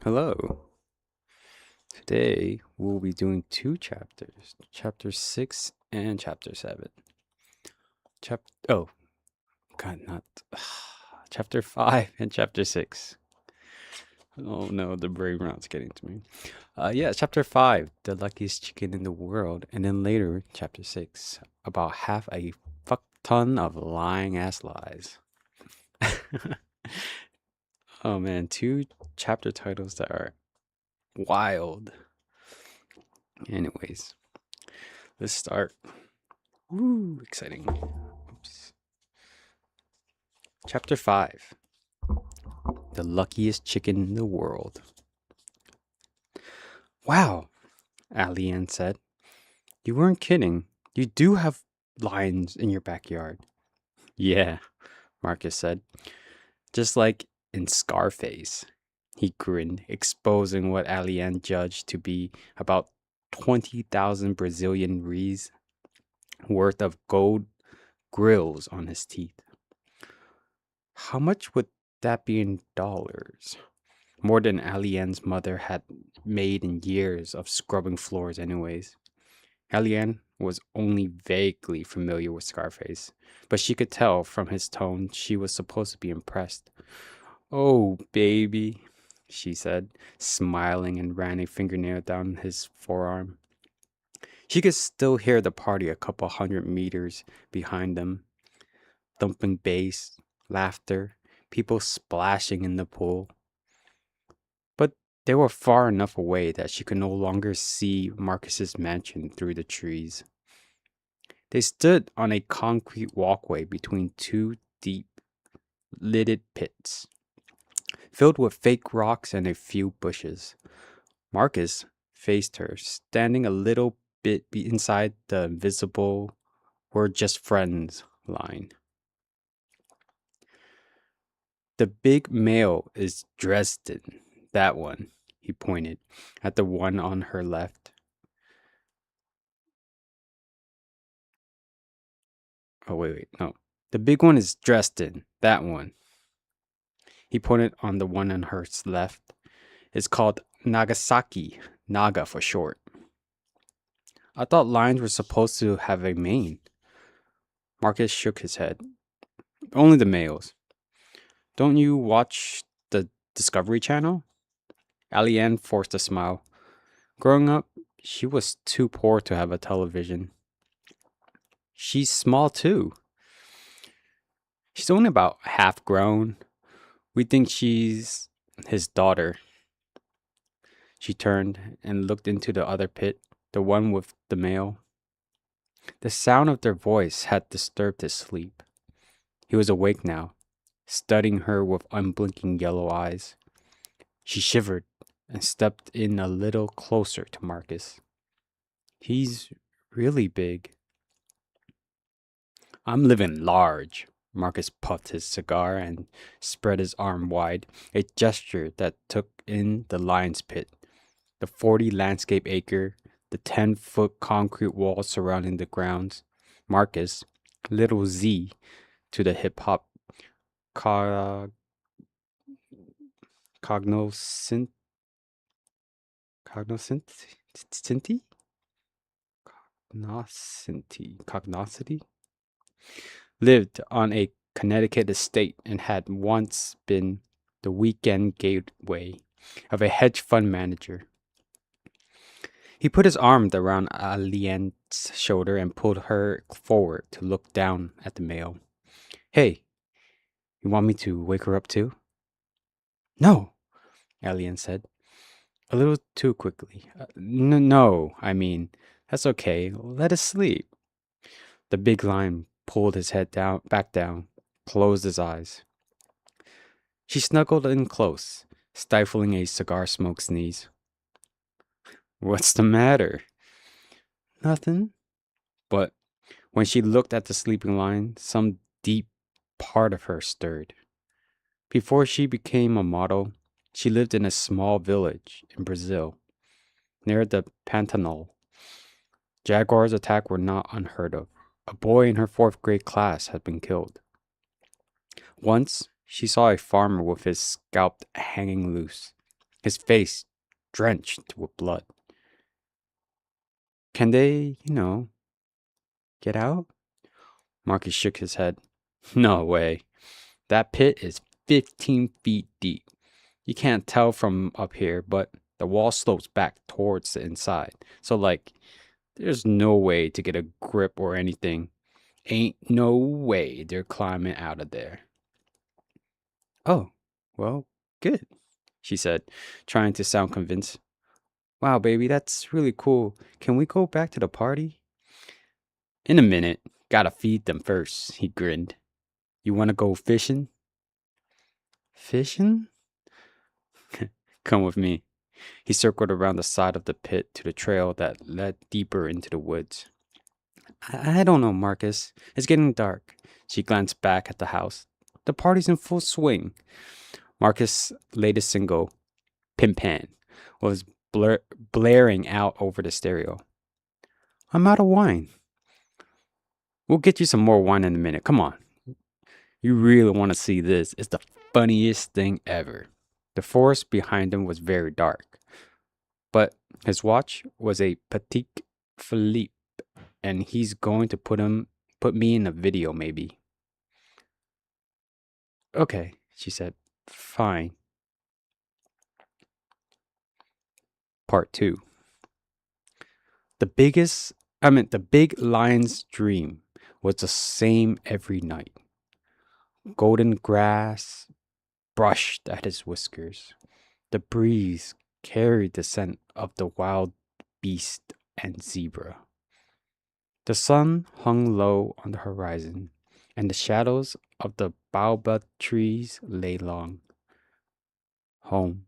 Hello. Today we'll be doing two chapters, chapter 6 and chapter 7. Oh, God, not chapter 5 and chapter 6. Oh no, the brain rot's getting to me. Yeah, chapter 5, the luckiest chicken in the world, and then later chapter 6, about half a fuck ton of lying ass lies. Oh man, two chapter titles that are wild. Anyways, let's start. Woo, exciting. Oops. Chapter 5, the luckiest chicken in the world. Wow, Allian said. You weren't kidding. You do have lions in your backyard. Yeah, Marcus said. Just like in Scarface. He grinned, exposing what Allian judged to be about 20,000 Brazilian reais worth of gold grills on his teeth. How much would that be in dollars? More than Allian's mother had made in years of scrubbing floors, anyways. Allian was only vaguely familiar with Scarface, but she could tell from his tone she was supposed to be impressed. Oh, baby, she said, smiling and ran a fingernail down his forearm. She could still hear the party a couple hundred meters behind them. Thumping bass, laughter, people splashing in the pool. But they were far enough away that she could no longer see Marcus's mansion through the trees. They stood on a concrete walkway between two deep, lidded pits, filled with fake rocks and a few bushes. Marcus faced her, standing a little bit inside the invisible "we're just friends" line. The big male is Dresden, that one, he pointed at the one on her left. Oh, wait, no. The big one is Dresden, that one. He pointed on the one on her left. It's called Nagasaki, Naga for short. I thought lions were supposed to have a mane. Marcus shook his head. Only the males. Don't you watch the Discovery Channel? Allianne forced a smile. Growing up, she was too poor to have a television. She's small too. She's only about half grown. We think she's his daughter. She turned and looked into the other pit, the one with the male. The sound of their voice had disturbed his sleep. He was awake now, studying her with unblinking yellow eyes. She shivered and stepped in a little closer to Marcus. He's really big. I'm living large. Marcus puffed his cigar and spread his arm wide, a gesture that took in the lion's pit, the 40 landscape acre, the 10-foot concrete wall surrounding the grounds. Marcus, little Z, to the hip hop cognoscent cognoscenti cognoscity lived on a Connecticut estate and had once been the weekend gateway of a hedge fund manager. He put his arm around Alien's shoulder and pulled her forward to look down at the male. Hey, you want me to wake her up too? No, Alien said, a little too quickly. No, I mean, that's okay. Let us sleep. The big lion pulled his head back down, closed his eyes. She snuggled in close, stifling a cigar smoke sneeze. What's the matter? Nothing. But when she looked at the sleeping lion, some deep part of her stirred. Before she became a model, she lived in a small village in Brazil, near the Pantanal. Jaguars' attacks were not unheard of. A boy in her fourth grade class had been killed. Once, she saw a farmer with his scalp hanging loose. his face drenched with blood. Can they, get out? Marcus shook his head. No way. That pit is 15 feet deep. You can't tell from up here, but the wall slopes back towards the inside. So, there's no way to get a grip or anything. Ain't no way they're climbing out of there. Oh, well, good, she said, trying to sound convinced. Wow, baby, that's really cool. Can we go back to the party? In a minute. Gotta feed them first, he grinned. You wanna go fishing? Fishing? Come with me. He circled around the side of the pit to the trail that led deeper into the woods. I don't know, Marcus. It's getting dark. She glanced back at the house. The party's in full swing. Marcus' latest single, Pimpan, was blaring out over the stereo. I'm out of wine. We'll get you some more wine in a minute. Come on. You really want to see this. It's the funniest thing ever. The forest behind him was very dark, but his watch was a Patek Philippe, and he's going to put me in a video maybe. Okay, she said. Fine. Part 2. The big lion's dream was the same every night. Golden grass brushed at his whiskers. The breeze carried the scent of the wild beast and zebra. The sun hung low on the horizon, and the shadows of the baobab trees lay long. Home.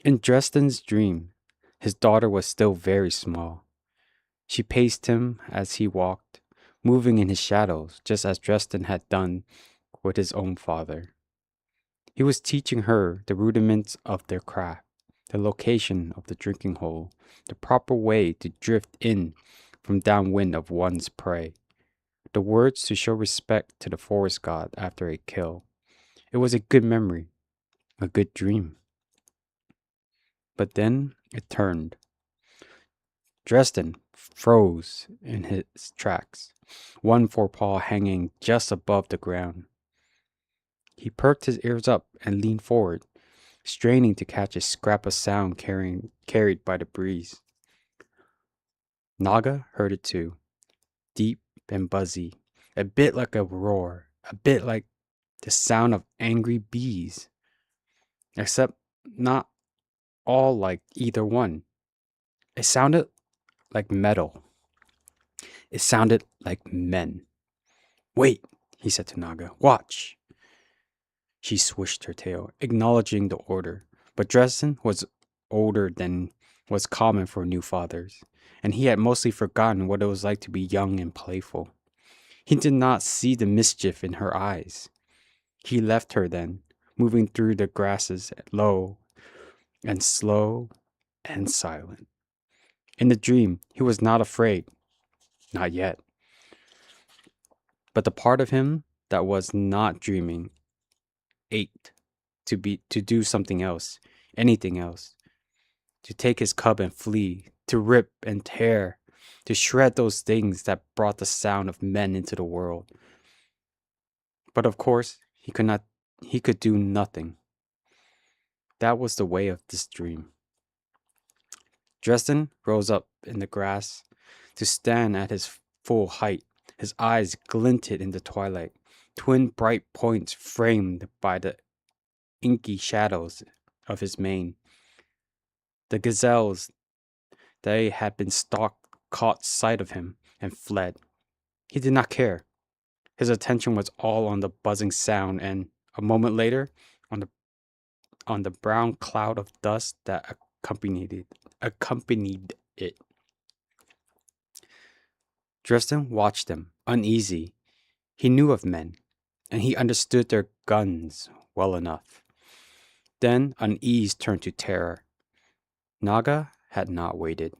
In Dresden's dream, his daughter was still very small. She paced him as he walked, moving in his shadows, just as Dresden had done with his own father. He was teaching her the rudiments of their craft, the location of the drinking hole, the proper way to drift in from downwind of one's prey, the words to show respect to the forest god after a kill. It was a good memory, a good dream. But then it turned. Dresden froze in his tracks, one forepaw hanging just above the ground. He perked his ears up and leaned forward, straining to catch a scrap of sound carried by the breeze. Naga heard it too, deep and buzzy, a bit like a roar, a bit like the sound of angry bees, except not all like either one. It sounded like metal. It sounded like men. Wait, he said to Naga, watch. She swished her tail, acknowledging the order, but Dresden was older than was common for new fathers, and he had mostly forgotten what it was like to be young and playful. He did not see the mischief in her eyes. He left her then, moving through the grasses low and slow and silent. In the dream, he was not afraid. Not yet. But the part of him that was not dreaming ached to do something else, anything else. To take his cub and flee, to rip and tear, to shred those things that brought the sound of men into the world. But of course, he could do nothing. That was the way of this dream. Dresden rose up in the grass to stand at his full height. His eyes glinted in the twilight, twin bright points framed by the inky shadows of his mane. The gazelles, they had been stalked, caught sight of him and fled. He did not care. His attention was all on the buzzing sound, and a moment later, on the brown cloud of dust that accompanied it. Dresden watched them, uneasy. He knew of men, and he understood their guns well enough. Then unease turned to terror. Naga had not waited.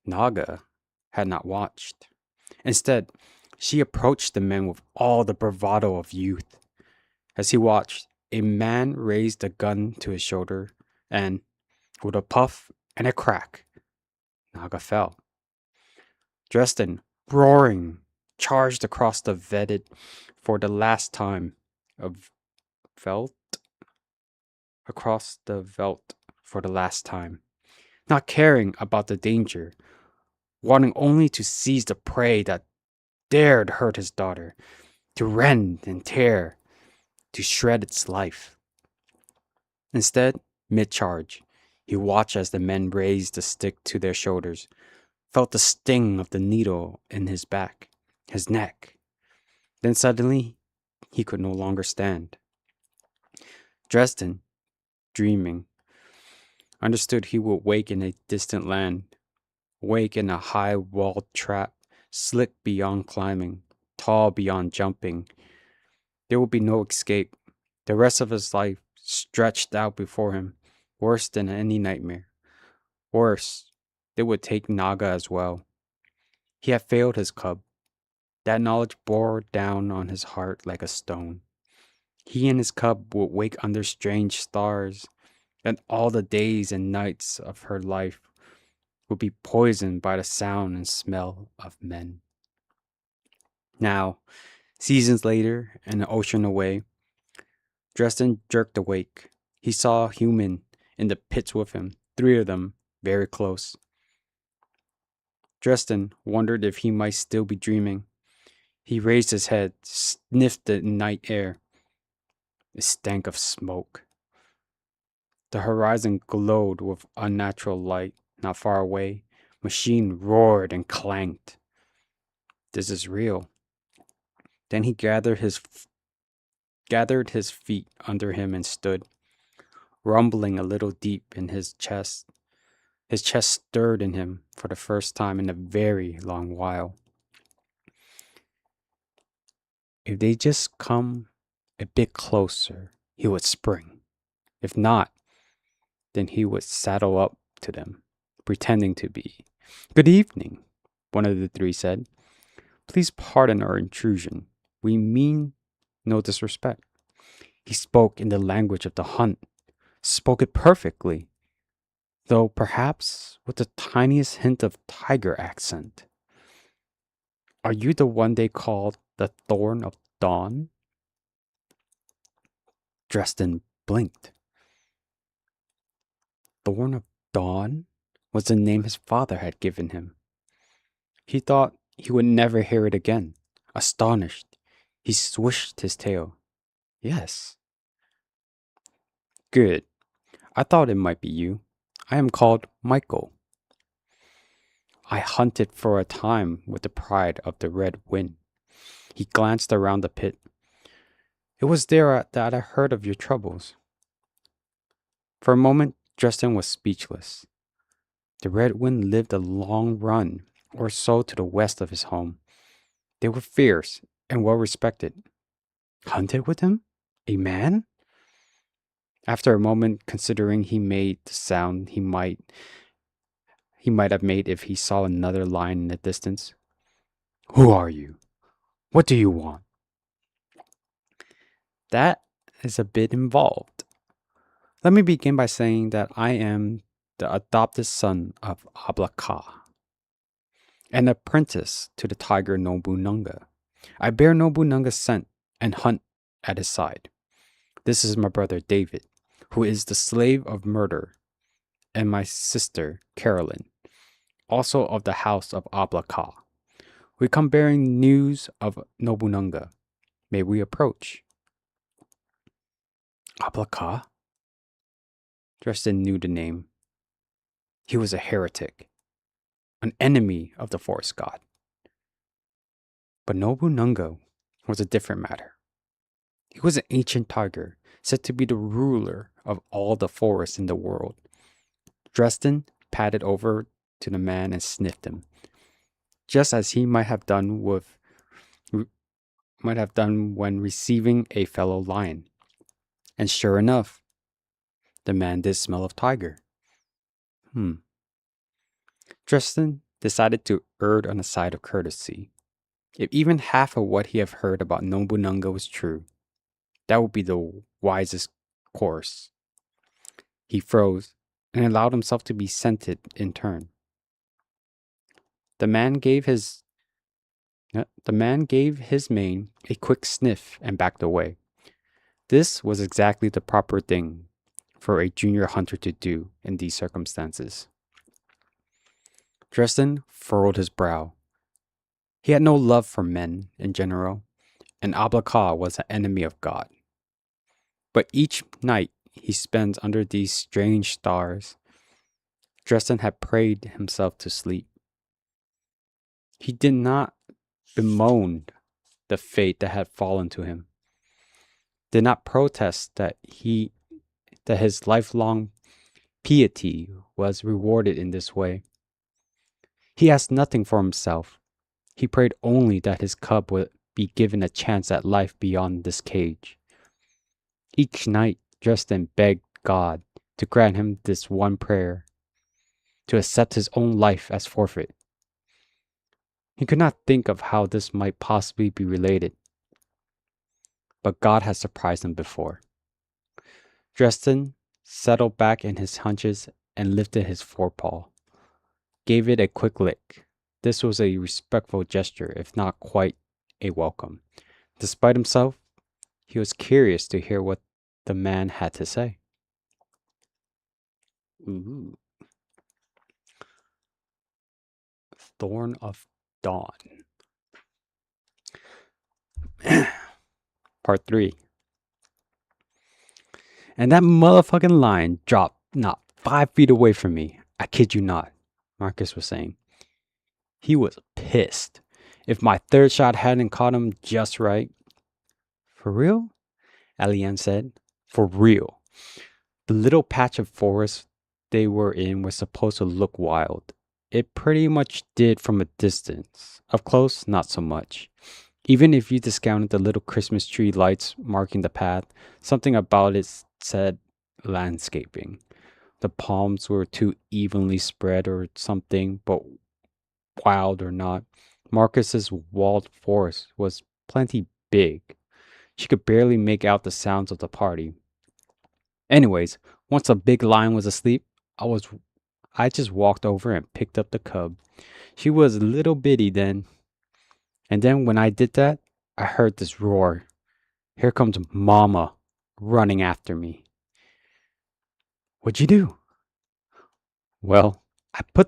Naga had not watched. Instead, she approached the men with all the bravado of youth. As he watched, a man raised a gun to his shoulder, and with a puff and a crack, Naga fell. Dresden, roaring, charged across the veldt for the last time. Of veldt? Across the veldt for the last time. Not caring about the danger, wanting only to seize the prey that dared hurt his daughter, to rend and tear, to shred its life. Instead, mid-charge, he watched as the men raised the stick to their shoulders, felt the sting of the needle in his back, his neck. Then suddenly, he could no longer stand. Dresden, dreaming, understood he would wake in a distant land, wake in a high-walled trap, slick beyond climbing, tall beyond jumping. There would be no escape. The rest of his life stretched out before him, worse than any nightmare. Worse, they would take Naga as well. He had failed his cub. That knowledge bore down on his heart like a stone. He and his cub would wake under strange stars, and all the days and nights of her life would be poisoned by the sound and smell of men. Now, seasons later, and an ocean away, Dresden jerked awake. He saw a human in the pits with him, 3 of them, very close. Dresden wondered if he might still be dreaming. He raised his head, sniffed the night air. It stank of smoke. The horizon glowed with unnatural light. Not far away, machine roared and clanked. This is real. Then he gathered his feet under him and stood, rumbling a little deep in his chest. His chest stirred in him for the first time in a very long while. If they just come a bit closer, he would spring. If not, then he would saddle up to them, pretending to be. "Good evening," one of the 3 said. "Please pardon our intrusion. We mean no disrespect." He spoke in the language of the hunt, spoke it perfectly, though perhaps with the tiniest hint of tiger accent. "Are you the one they called the Thorn of Dawn?" Dresden blinked. Thorn of Dawn was the name his father had given him. He thought he would never hear it again. Astonished, he swished his tail. "Yes." "Good. I thought it might be you. I am called Michael. I hunted for a time with the pride of the Red Wind." He glanced around the pit. "It was there that I heard of your troubles." For a moment, Dresden was speechless. The Red Wind lived a long run or so to the west of his home. They were fierce and well respected. Hunted with him? A man? After a moment, considering, he made the sound he might have made if he saw another lion in the distance. "Who are you? What do you want?" That is a bit involved. Let me begin by saying that I am the adopted son of Ablaka, an apprentice to the tiger Nobunanga. I bear Nobunaga's scent and hunt at his side. This is my brother David, who is the slave of murder, and my sister Carolyn, also of the house of Ablaka. We come bearing news of Nobunanga. May we approach? Ablaka? Dresden knew the name. He was a heretic, an enemy of the forest god. But Nobunanga was a different matter. He was an ancient tiger, said to be the ruler of all the forests in the world. Dresden padded over to the man and sniffed him, just as he might have done when receiving a fellow lion. And sure enough, the man did smell of tiger. Dresden decided to err on the side of courtesy. If even half of what he had heard about Nobunanga was true, That would be the wisest course. He froze and allowed himself to be scented in turn. The man gave his mane a quick sniff and backed away. This was exactly the proper thing for a junior hunter to do in these circumstances. Dresden furrowed his brow. He had no love for men in general, and Ablaka was an enemy of God. But each night he spends under these strange stars, Dresden had prayed himself to sleep. He did not bemoan the fate that had fallen to him, did not protest that his lifelong piety was rewarded in this way. He asked nothing for himself. He prayed only that his cub would be given a chance at life beyond this cage. Each night, Dresden begged God to grant him this one prayer, to accept his own life as forfeit. He could not think of how this might possibly be related, but God had surprised him before. Dresden settled back in his hunches and lifted his forepaw, gave it a quick lick. This was a respectful gesture, if not quite a welcome. Despite himself, he was curious to hear what the man had to say. Ooh. Thorn of Dawn. Part 3. And that motherfucking lion dropped not 5 feet away from me. I kid you not, Marcus was saying. He was pissed. If my third shot hadn't caught him just right. For real? Alien said. For real. The little patch of forest they were in was supposed to look wild. It pretty much did from a distance. Up close, not so much. Even if you discounted the little Christmas tree lights marking the path, something about it said landscaping. The palms were too evenly spread or something, but wild or not, Marcus's walled forest was plenty big. She could barely make out the sounds of the party. Anyways, once the big lion was asleep, I just walked over and picked up the cub. She was a little bitty then. And then when I did that, I heard this roar. Here comes Mama running after me. What'd you do? Well, I put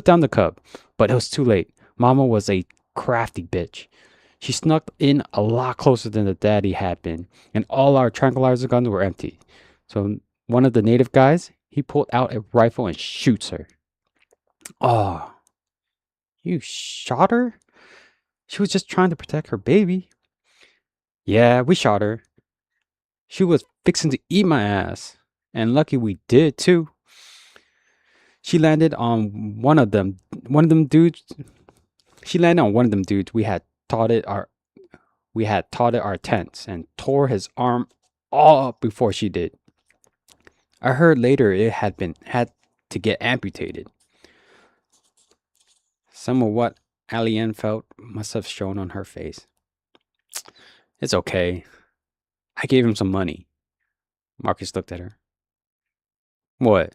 down the cub, but it was too late. Mama was a crafty bitch. She snuck in a lot closer than the daddy had been, and all our tranquilizer guns were empty. So one of the native guys, he pulled out a rifle and shoots her. Oh, you shot her? She was just trying to protect her baby. Yeah, we shot her. She was fixing to eat my ass. And lucky we did too. She landed on one of them dudes. She landed on one of them dudes. We had taught it our tents and tore his arm all up before she did. I heard later it had to get amputated. Some of what Alien felt must have shown on her face. It's okay. I gave him some money. Marcus looked at her. What?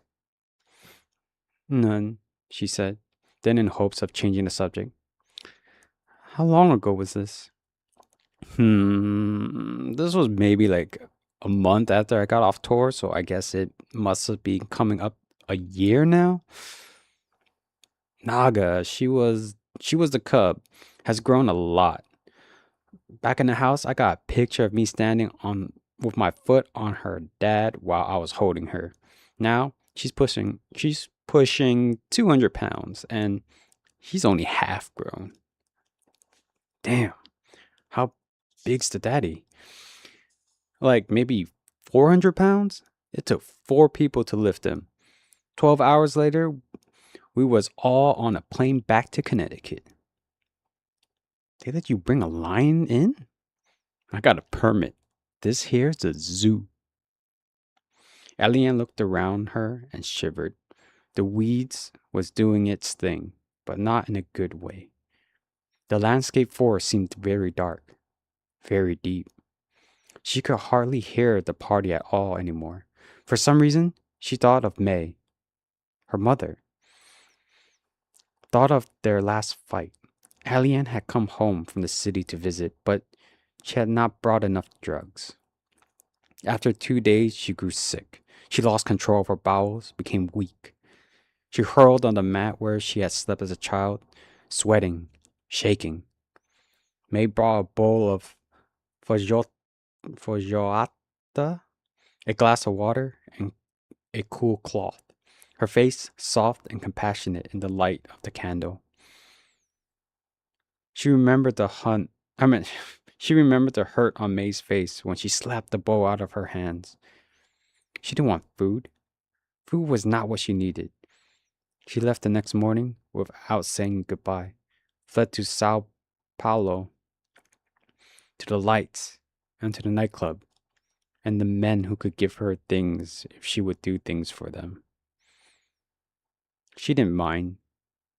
None, she said, then in hopes of changing the subject. How long ago was this? This was maybe like a month after I got off tour, so I guess it must have been coming up a year now. Naga, she was the cub, has grown a lot. Back in the house, I got a picture of me standing with my foot on her dad while I was holding her. Now she's pushing 200 pounds and she's only half grown. Damn, how big's the daddy? Like maybe 400 pounds? It took 4 people to lift him. 12 hours later, we was all on a plane back to Connecticut. They let you bring a lion in? I got a permit. This here's the zoo. Alien looked around her and shivered. The weeds was doing its thing, but not in a good way. The landscape forest seemed very dark, very deep. She could hardly hear the party at all anymore. For some reason, she thought of May, her mother, thought of their last fight. Alien had come home from the city to visit, but she had not brought enough drugs. After 2 days, she grew sick. She lost control of her bowels, became weak. She hurled on the mat where she had slept as a child, sweating, shaking. May brought a bowl of feijoada, a glass of water, and a cool cloth. Her face soft and compassionate in the light of the candle. She remembered the hunt. I mean, she remembered the hurt on May's face when she slapped the bowl out of her hands. She didn't want food. Food was not what she needed. She left the next morning without saying goodbye, fled to Sao Paulo, to the lights, and to the nightclub, and the men who could give her things if she would do things for them. She didn't mind.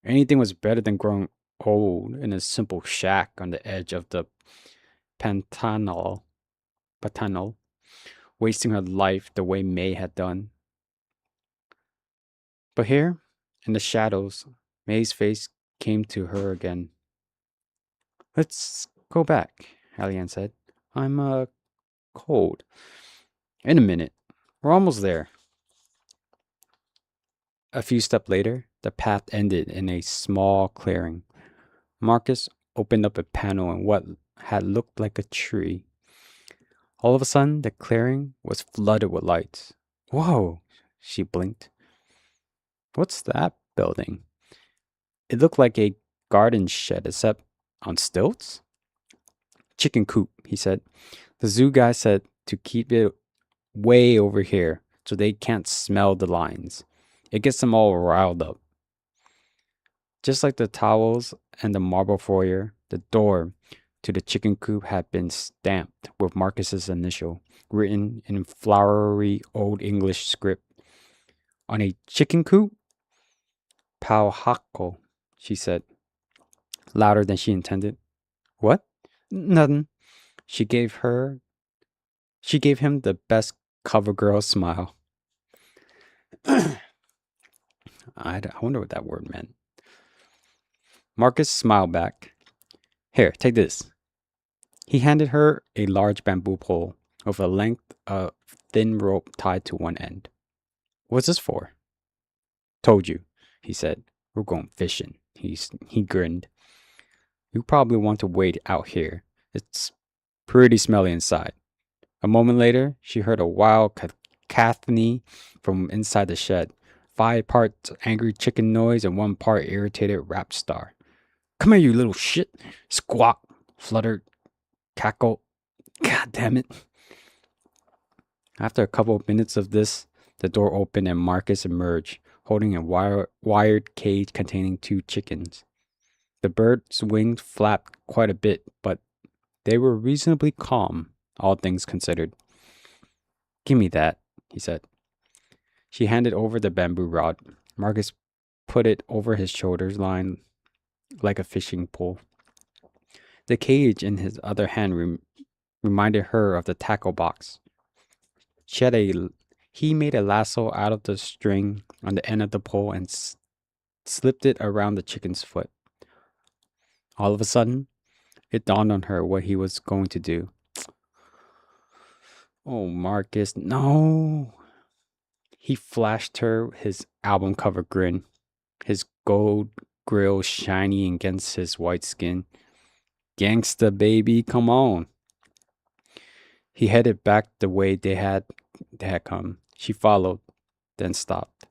Anything was better than growing old in a simple shack on the edge of the Pantanal, wasting her life the way May had done. But here, in the shadows, May's face came to her again. Let's go back, Alien said. I'm cold. In a minute. We're almost there. A few steps later, the path ended in a small clearing. Marcus opened up a panel in what had looked like a tree. All of a sudden, the clearing was flooded with lights. Whoa, she blinked. What's that building? It looked like a garden shed, except on stilts? Chicken coop, he said. The zoo guy said to keep it way over here so they can't smell the lines. It gets them all riled up. Just like the towels and the marble foyer, the door to the chicken coop had been stamped with Marcus's initial, written in flowery Old English script. On a chicken coop? Pauhako, she said, louder than she intended. What? Nothing. She gave him the best cover girl smile. I wonder what that word meant. Marcus smiled back. Here, take this. He handed her a large bamboo pole with a length of thin rope tied to one end. What's this for? Told you, he said. We're going fishing. He grinned. You probably want to wait out here. It's pretty smelly inside. A moment later, she heard a wild cacophony from inside the shed. 5 parts angry chicken noise and 1 part irritated rap star. Come here, you little shit. Squawk, fluttered, cackle. God damn it. After a couple of minutes of this, the door opened and Marcus emerged, holding a wired cage containing 2 chickens. The birds' wings flapped quite a bit, but they were reasonably calm, all things considered. Give me that, he said. She handed over the bamboo rod. Marcus put it over his shoulders line like a fishing pole. The cage in his other hand reminded her of the tackle box. He made a lasso out of the string on the end of the pole and slipped it around the chicken's foot. All of a sudden, it dawned on her what he was going to do. Oh, Marcus, no. He flashed her his album cover grin, his gold grill shining against his white skin. Gangsta, baby, come on. He headed back the way they had come. She followed, then stopped.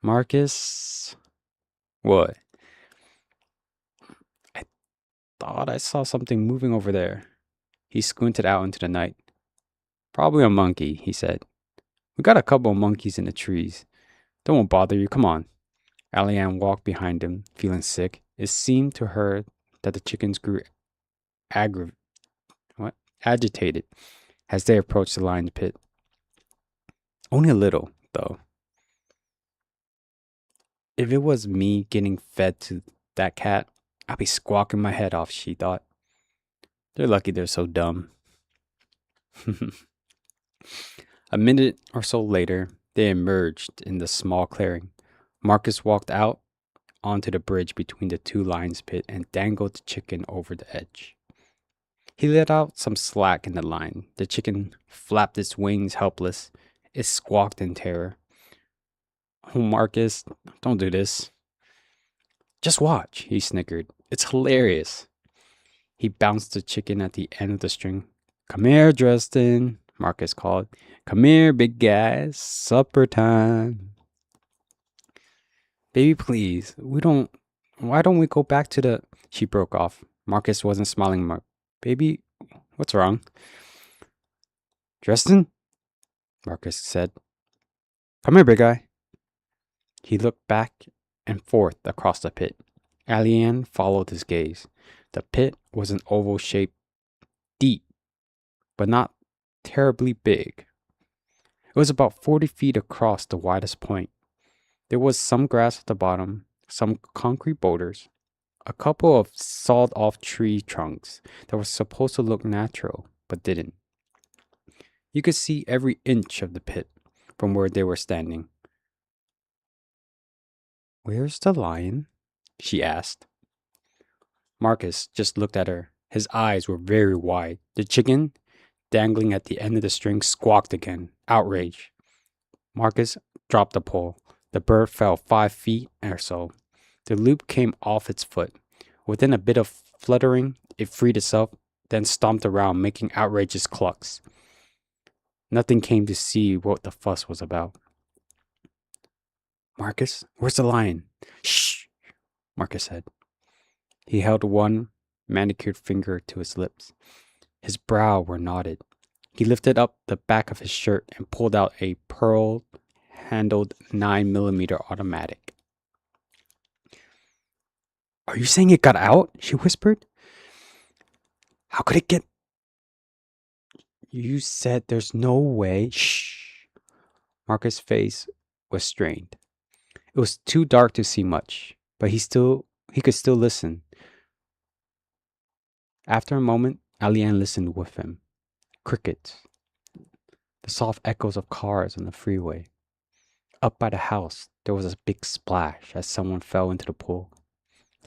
Marcus? What? I thought I saw something moving over there. He squinted out into the night. Probably a monkey, he said. We got a couple of monkeys in the trees. They won't bother you, come on. Allianne walked behind him, feeling sick. It seemed to her that the chickens grew agitated as they approached the lion's pit. Only a little, though. If it was me getting fed to that cat, I'd be squawking my head off, she thought. They're lucky they're so dumb. A minute or so later, they emerged in the small clearing. Marcus walked out onto the bridge between the two lions pit and dangled the chicken over the edge. He let out some slack in the line. The chicken flapped its wings helpless. It squawked in terror. Oh, Marcus, don't do this. Just watch, he snickered. It's hilarious. He bounced the chicken at the end of the string. Come here, Dresden, Marcus called. Come here, big guy. Supper time. Baby, please. Why don't we go back to the... She broke off. Marcus wasn't smiling much. Baby, what's wrong? Dresden? Marcus said. Come here, big guy. He looked back and forth across the pit. Allianne followed his gaze. The pit was an oval shape, deep, but not terribly big. It was about 40 feet across the widest point. There was some grass at the bottom, some concrete boulders, a couple of sawed-off tree trunks that were supposed to look natural, but didn't. You could see every inch of the pit from where they were standing. Where's the lion? She asked. Marcus just looked at her. His eyes were very wide. The chicken, dangling at the end of the string, squawked again, outraged. Marcus dropped the pole. The bird fell 5 feet or so. The loop came off its foot. Within a bit of fluttering, it freed itself, then stomped around, making outrageous clucks. Nothing came to see what the fuss was about. Marcus, where's the lion? Shh, Marcus said. He held one manicured finger to his lips. His brows were knotted. He lifted up the back of his shirt and pulled out a pearl-handled 9mm automatic. Are you saying it got out? She whispered. How could it get... You said there's no way... Shh. Marcus' face was strained. It was too dark to see much, but he could still listen. After a moment, Allianne listened with him. Crickets. The soft echoes of cars on the freeway. Up by the house, there was a big splash as someone fell into the pool.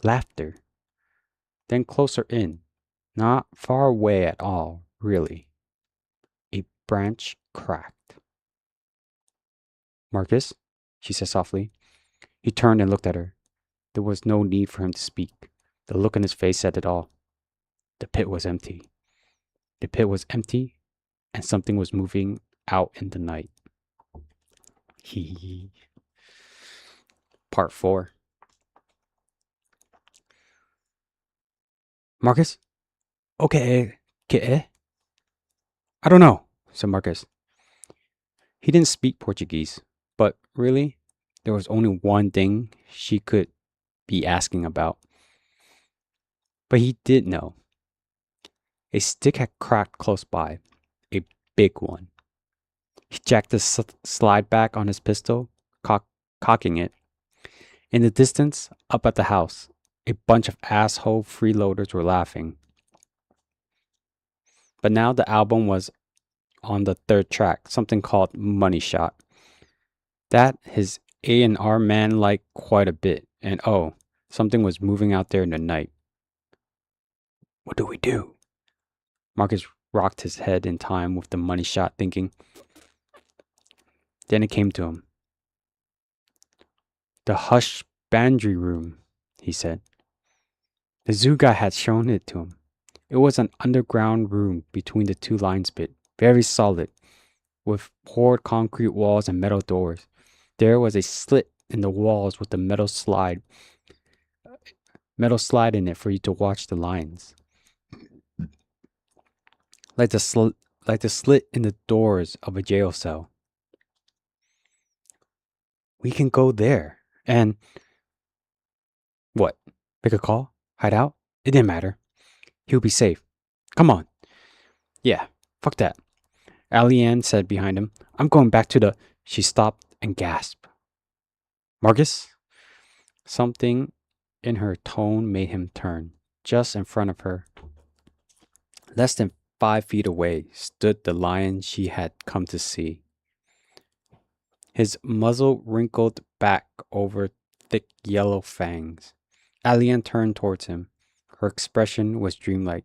Laughter. Then closer in, not far away at all, really. A branch cracked. Marcus, she said softly. He turned and looked at her. There was no need for him to speak. The look on his face said it all. The pit was empty. The pit was empty, and something was moving out in the night. Part 4. Marcus? Okay, ¿qué? I don't know, said Marcus. He didn't speak Portuguese, but really, there was only one thing she could be asking about. But he did know. A stick had cracked close by, a big one. He jacked the slide back on his pistol, cocking it. In the distance, up at the house, a bunch of asshole freeloaders were laughing. But now the album was on the third track, something called Money Shot. That his A&R man liked quite a bit, and oh, something was moving out there in the night. What do we do? Marcus rocked his head in time with the money shot, thinking. Then it came to him. The hush bandry room, he said. The zoo guy had shown it to him. It was an underground room between the two lines pit, very solid, with poured concrete walls and metal doors. There was a slit in the walls with a metal slide in it for you to watch the lines. Like the slit in the doors of a jail cell. We can go there and... What? Make a call? Hide out? It didn't matter. He'll be safe. Come on. Yeah, fuck that. Allianne said behind him. I'm going back to the... She stopped and gasped. Marcus? Something in her tone made him turn. Just in front of her. Less than 5 feet away stood the lion she had come to see. His muzzle wrinkled back over thick yellow fangs. Alien turned towards him. Her expression was dreamlike.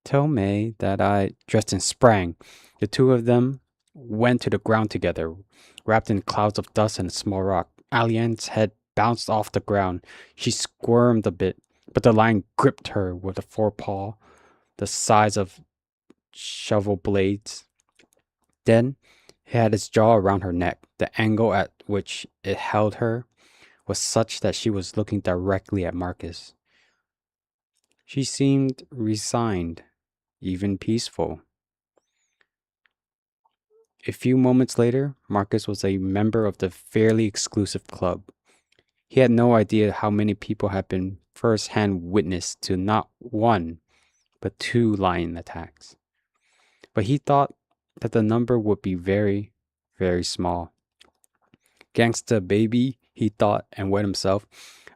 Tell May that I dressed and sprang. The two of them went to the ground together, wrapped in clouds of dust and a small rock. Alien's head bounced off the ground. She squirmed a bit, but the lion gripped her with a forepaw the size of shovel blades. Then he had his jaw around her neck. The angle at which it held her was such that she was looking directly at Marcus. She seemed resigned, even peaceful. A few moments later, Marcus was a member of the fairly exclusive club. He had no idea how many people had been first-hand witness to not one, but 2 lion attacks. But he thought that the number would be very, very small. Gangsta baby, he thought and wet himself.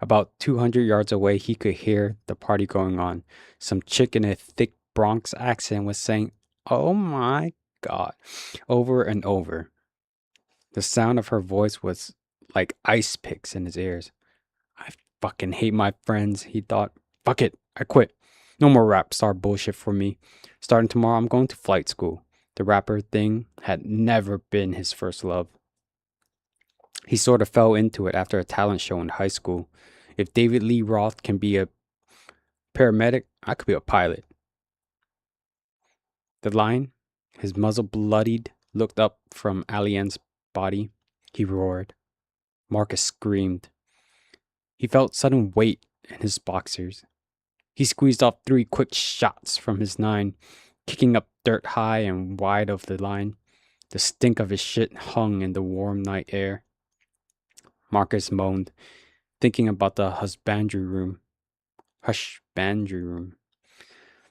About 200 yards away, he could hear the party going on. Some chick in a thick Bronx accent was saying, "Oh my God," over and over. The sound of her voice was like ice picks in his ears. I fucking hate my friends, he thought. Fuck it, I quit. No more rap star bullshit for me. Starting tomorrow, I'm going to flight school. The rapper thing had never been his first love. He sort of fell into it after a talent show in high school. If David Lee Roth can be a paramedic, I could be a pilot. The lion, his muzzle bloodied, looked up from Alien's body. He roared. Marcus screamed. He felt sudden weight in his boxers. He squeezed off 3 quick shots from his 9, kicking up dirt high and wide of the line. The stink of his shit hung in the warm night air. Marcus moaned, thinking about the husbandry room.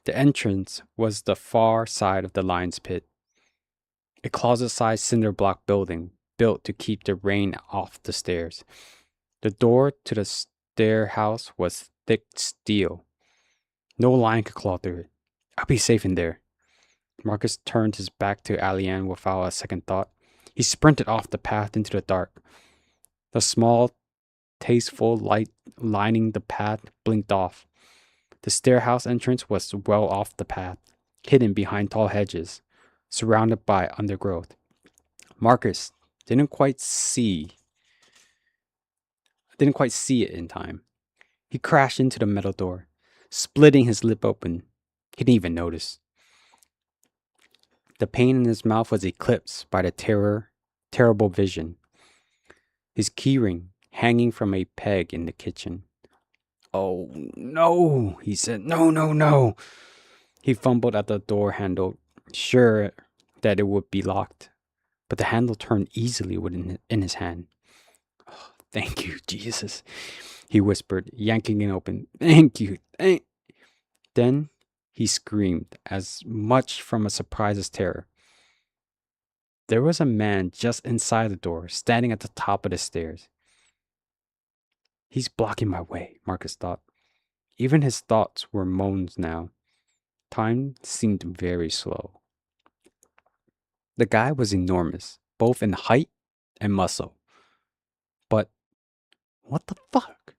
The entrance was the far side of the lion's pit. A closet-sized cinder block building built to keep the rain off the stairs. The door to the stair house was thick steel. No lion could claw through it. I'll be safe in there. Marcus turned his back to Alien without a second thought. He sprinted off the path into the dark. The small, tasteful light lining the path blinked off. The stairhouse entrance was well off the path, hidden behind tall hedges, surrounded by undergrowth. Marcus didn't quite see it in time. He crashed into the metal door, splitting his lip open. He didn't even notice. The pain in his mouth was eclipsed by the terrible vision. His keyring hanging from a peg in the kitchen. "Oh, no," he said. "No, no, no." He fumbled at the door handle, sure that it would be locked, but the handle turned easily in his hand. "Oh, thank you, Jesus," he whispered, yanking it open. "Thank you, Then he screamed, as much from a surprise as terror. There was a man just inside the door, standing at the top of the stairs. He's blocking my way, Marcus thought. Even his thoughts were moans now. Time seemed very slow. The guy was enormous, both in height and muscle. But what the fuck?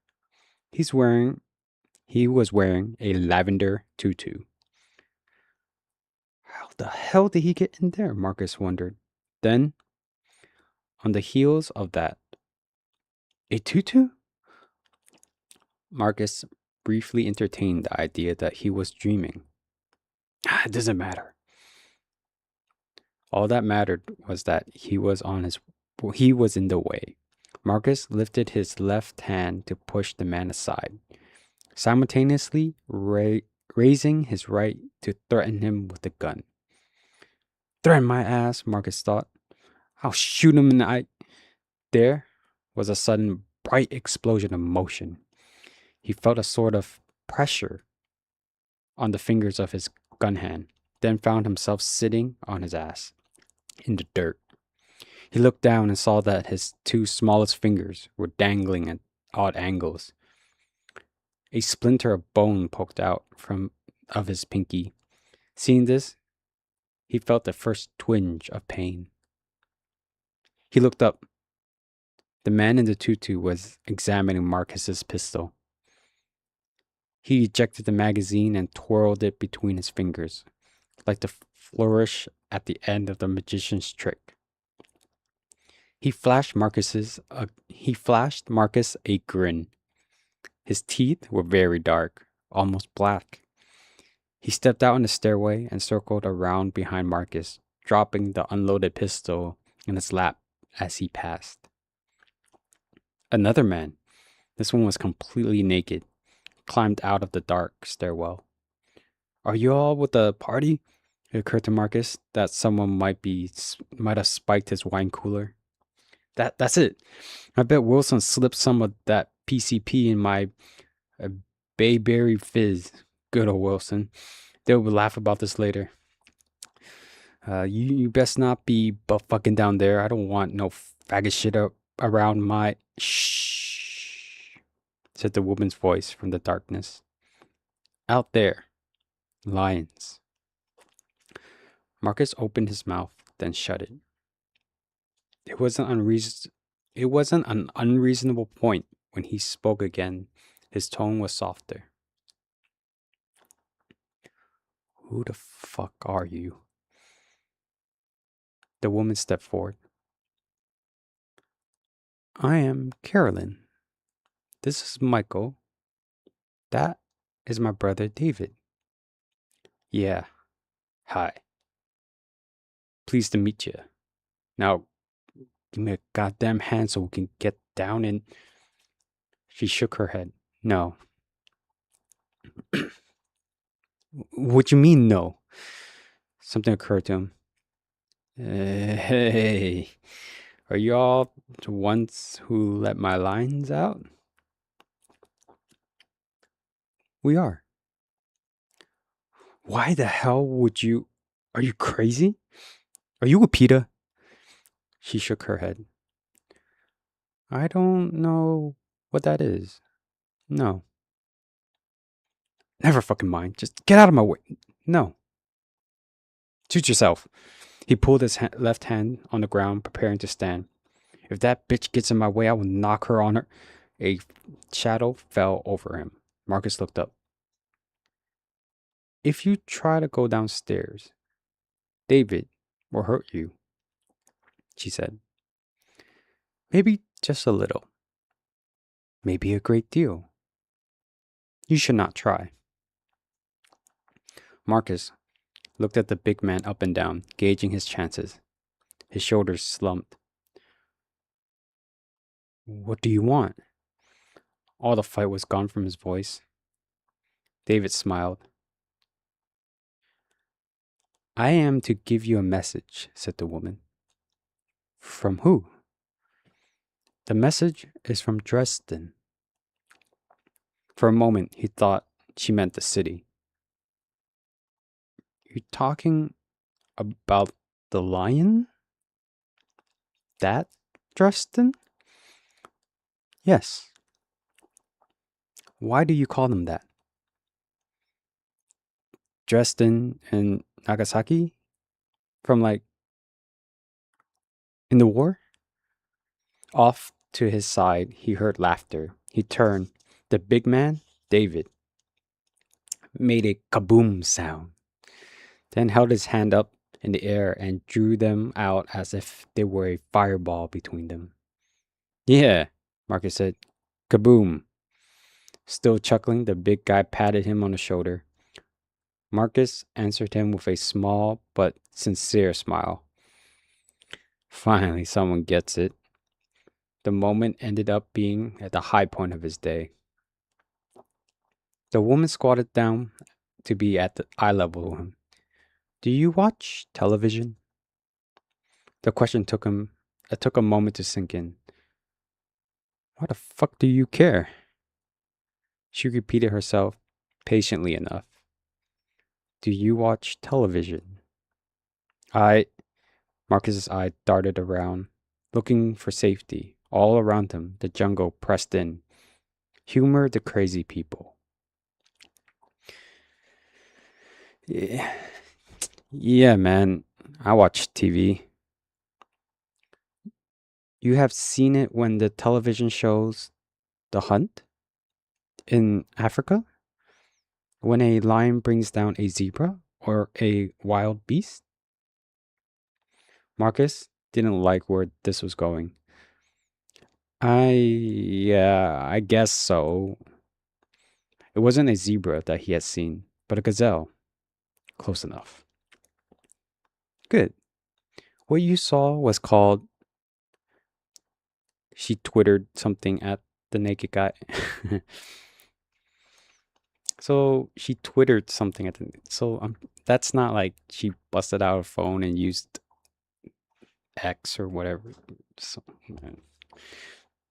He was wearing a lavender tutu. How the hell did he get in there? Marcus wondered. Then, on the heels of that, a tutu? Marcus briefly entertained the idea that he was dreaming. It doesn't matter. All that mattered was that he was in the way. Marcus lifted his left hand to push the man aside, simultaneously raising his right to threaten him with a gun. Threaten my ass, Marcus thought. I'll shoot him in the eye. There was a sudden bright explosion of motion. He felt a sort of pressure on the fingers of his gun hand, then found himself sitting on his ass in the dirt. He looked down and saw that his two smallest fingers were dangling at odd angles. A splinter of bone poked out of his pinky. Seeing this, he felt the first twinge of pain. He looked up. The man in the tutu was examining Marcus's pistol. He ejected the magazine and twirled it between his fingers, like the flourish at the end of the magician's trick. He flashed Marcus a grin. His teeth were very dark, almost black. He stepped out on the stairway and circled around behind Marcus, dropping the unloaded pistol in his lap as he passed. Another man, this one was completely naked, climbed out of the dark stairwell. Are you all with the party? It occurred to Marcus that someone might have spiked his wine cooler. That's it. I bet Wilson slipped some of that PCP in my bayberry fizz. Good old Wilson. They'll laugh about this later. You best not be butt fucking down there. I don't want no faggot shit around my... Shh, said the woman's voice from the darkness. Out there. Lions. Marcus opened his mouth, then shut it. It wasn't an unreasonable point when he spoke again. His tone was softer. Who the fuck are you? The woman stepped forward. I am Carolyn. This is Michael. That is my brother David. Yeah. Hi. Pleased to meet you. Now, give me a goddamn hand so we can get down and... She shook her head. No. What you mean, no? Something occurred to him. Hey, are you all the ones who let my lines out? We are. Why the hell would you... Are you crazy? Are you a PETA? She shook her head. I don't know what that is. No. Never fucking mind. Just get out of my way. No. Shoot yourself. He pulled his left hand on the ground, preparing to stand. If that bitch gets in my way, I will knock her on her. A shadow fell over him. Marcus looked up. If you try to go downstairs, David will hurt you, she said. Maybe just a little. Maybe a great deal. You should not try. Marcus looked at the big man up and down, gauging his chances. His shoulders slumped. What do you want? All the fight was gone from his voice. David smiled. I am to give you a message, said the woman. From who? The message is from Dresden. For a moment, he thought she meant the city. You're talking about the lion? That Dresden? Yes. Why do you call them that? Dresden and Nagasaki? From in the war? Off to his side, he heard laughter. He turned. The big man, David, made a kaboom sound, then held his hand up in the air and drew them out as if they were a fireball between them. Yeah, Marcus said. Kaboom. Still chuckling, the big guy patted him on the shoulder. Marcus answered him with a small but sincere smile. Finally, someone gets it. The moment ended up being at the high point of his day. The woman squatted down to be at the eye level with him. Do you watch television? The question took a moment to sink in. Why the fuck do you care? She repeated herself patiently enough. Do you watch television? Marcus's eye darted around, looking for safety. All around him, the jungle pressed in. Humor the crazy people. Yeah, man. I watch TV. You have seen it when the television shows The Hunt in Africa? When a lion brings down a zebra or a wild beast? Marcus didn't like where this was going. Yeah, I guess so. It wasn't a zebra that he had seen, but a gazelle. Close enough. Good. What you saw was called. She twittered something at the naked guy. So she twittered something at the. So that's not like she busted out a phone and used X or whatever. So,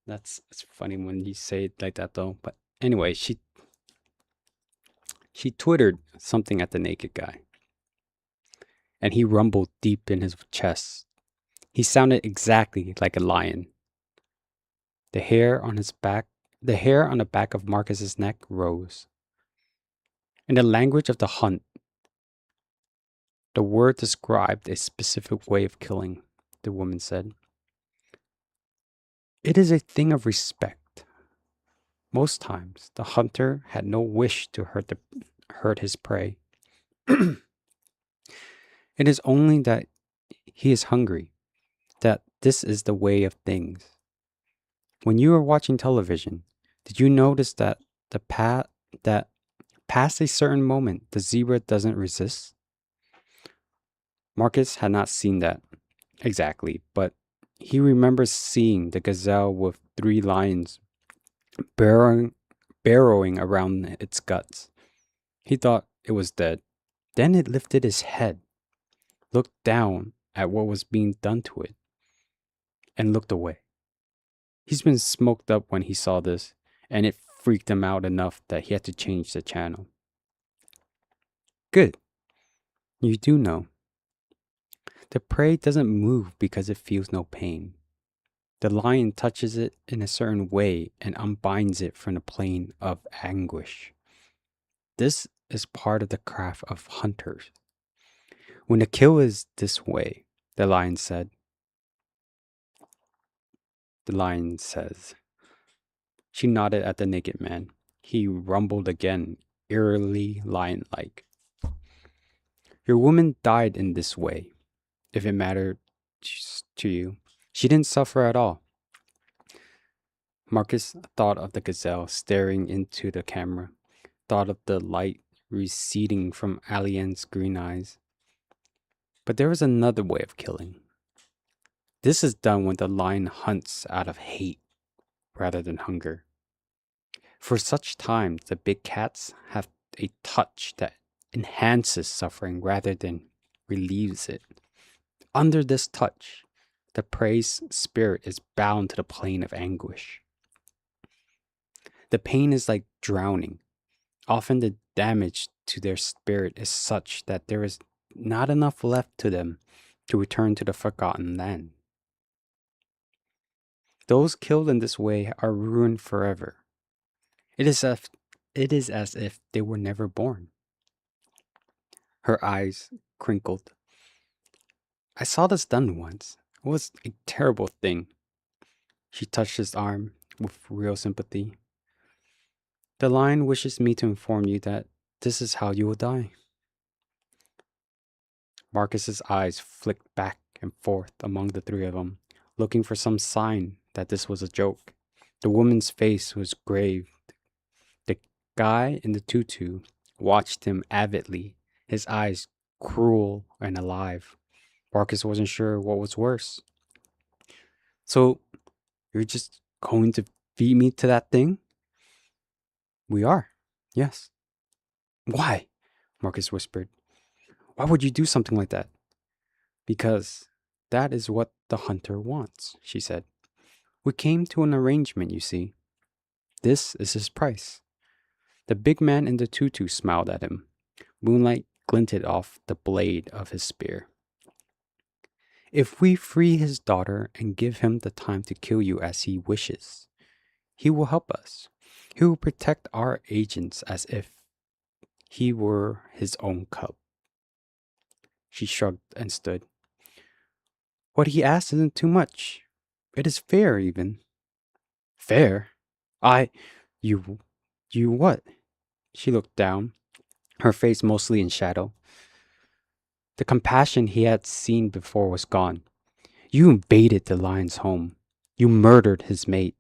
that's it's funny when you say it like that though. But anyway, she twittered something at the naked guy, and he rumbled deep in his chest. He sounded exactly like a lion. The hair on his back, the hair on the back of Marcus's neck rose. In the language of the hunt, the word described a specific way of killing, the woman said. It is a thing of respect. Most times, the hunter had no wish to hurt his prey. It is only that he is hungry, that this is the way of things. When you are watching television, did you notice that that past a certain moment, the zebra doesn't resist? Marcus had not seen that exactly, but he remembers seeing the gazelle with three lions burrowing, burrowing around its guts. He thought it was dead. Then it lifted its head, looked down at what was being done to it, and looked away. He's been smoked up when he saw this, and it freaked him out enough that he had to change the channel. Good. You do know. The prey doesn't move because it feels no pain. The lion touches it in a certain way and unbinds it from the plane of anguish. This is part of the craft of hunters. When the kill is this way, the lion said. The lion says. She nodded at the naked man. He rumbled again, eerily lion-like. Your woman died in this way, if it mattered to you. She didn't suffer at all. Marcus thought of the gazelle staring into the camera, thought of the light receding from Alien's green eyes. But there was another way of killing. This is done when the lion hunts out of hate rather than hunger. For such times, the big cats have a touch that enhances suffering rather than relieves it. Under this touch, the prey's spirit is bound to the plane of anguish. The pain is like drowning. Often the damage to their spirit is such that there is not enough left to them to return to the forgotten land. Those killed in this way are ruined forever. It is as if they were never born. Her eyes crinkled. I saw this done once. It was a terrible thing. She touched his arm with real sympathy. The lion wishes me to inform you that this is how you will die. Marcus's eyes flicked back and forth among the three of them, looking for some sign that this was a joke. The woman's face was grave. The guy in the tutu watched him avidly, his eyes cruel and alive. Marcus wasn't sure what was worse. So, you're just going to feed me to that thing? We are, yes. Why? Marcus whispered. Why would you do something like that? Because that is what the hunter wants, she said. We came to an arrangement, you see. This is his price. The big man in the tutu smiled at him. Moonlight glinted off the blade of his spear. If we free his daughter and give him the time to kill you as he wishes, he will help us. He will protect our agents as if he were his own cub. She shrugged and stood. What he asked isn't too much. It is fair, even. Fair? I. You. You what? She looked down, her face mostly in shadow. The compassion he had seen before was gone. You invaded the lion's home. You murdered his mate,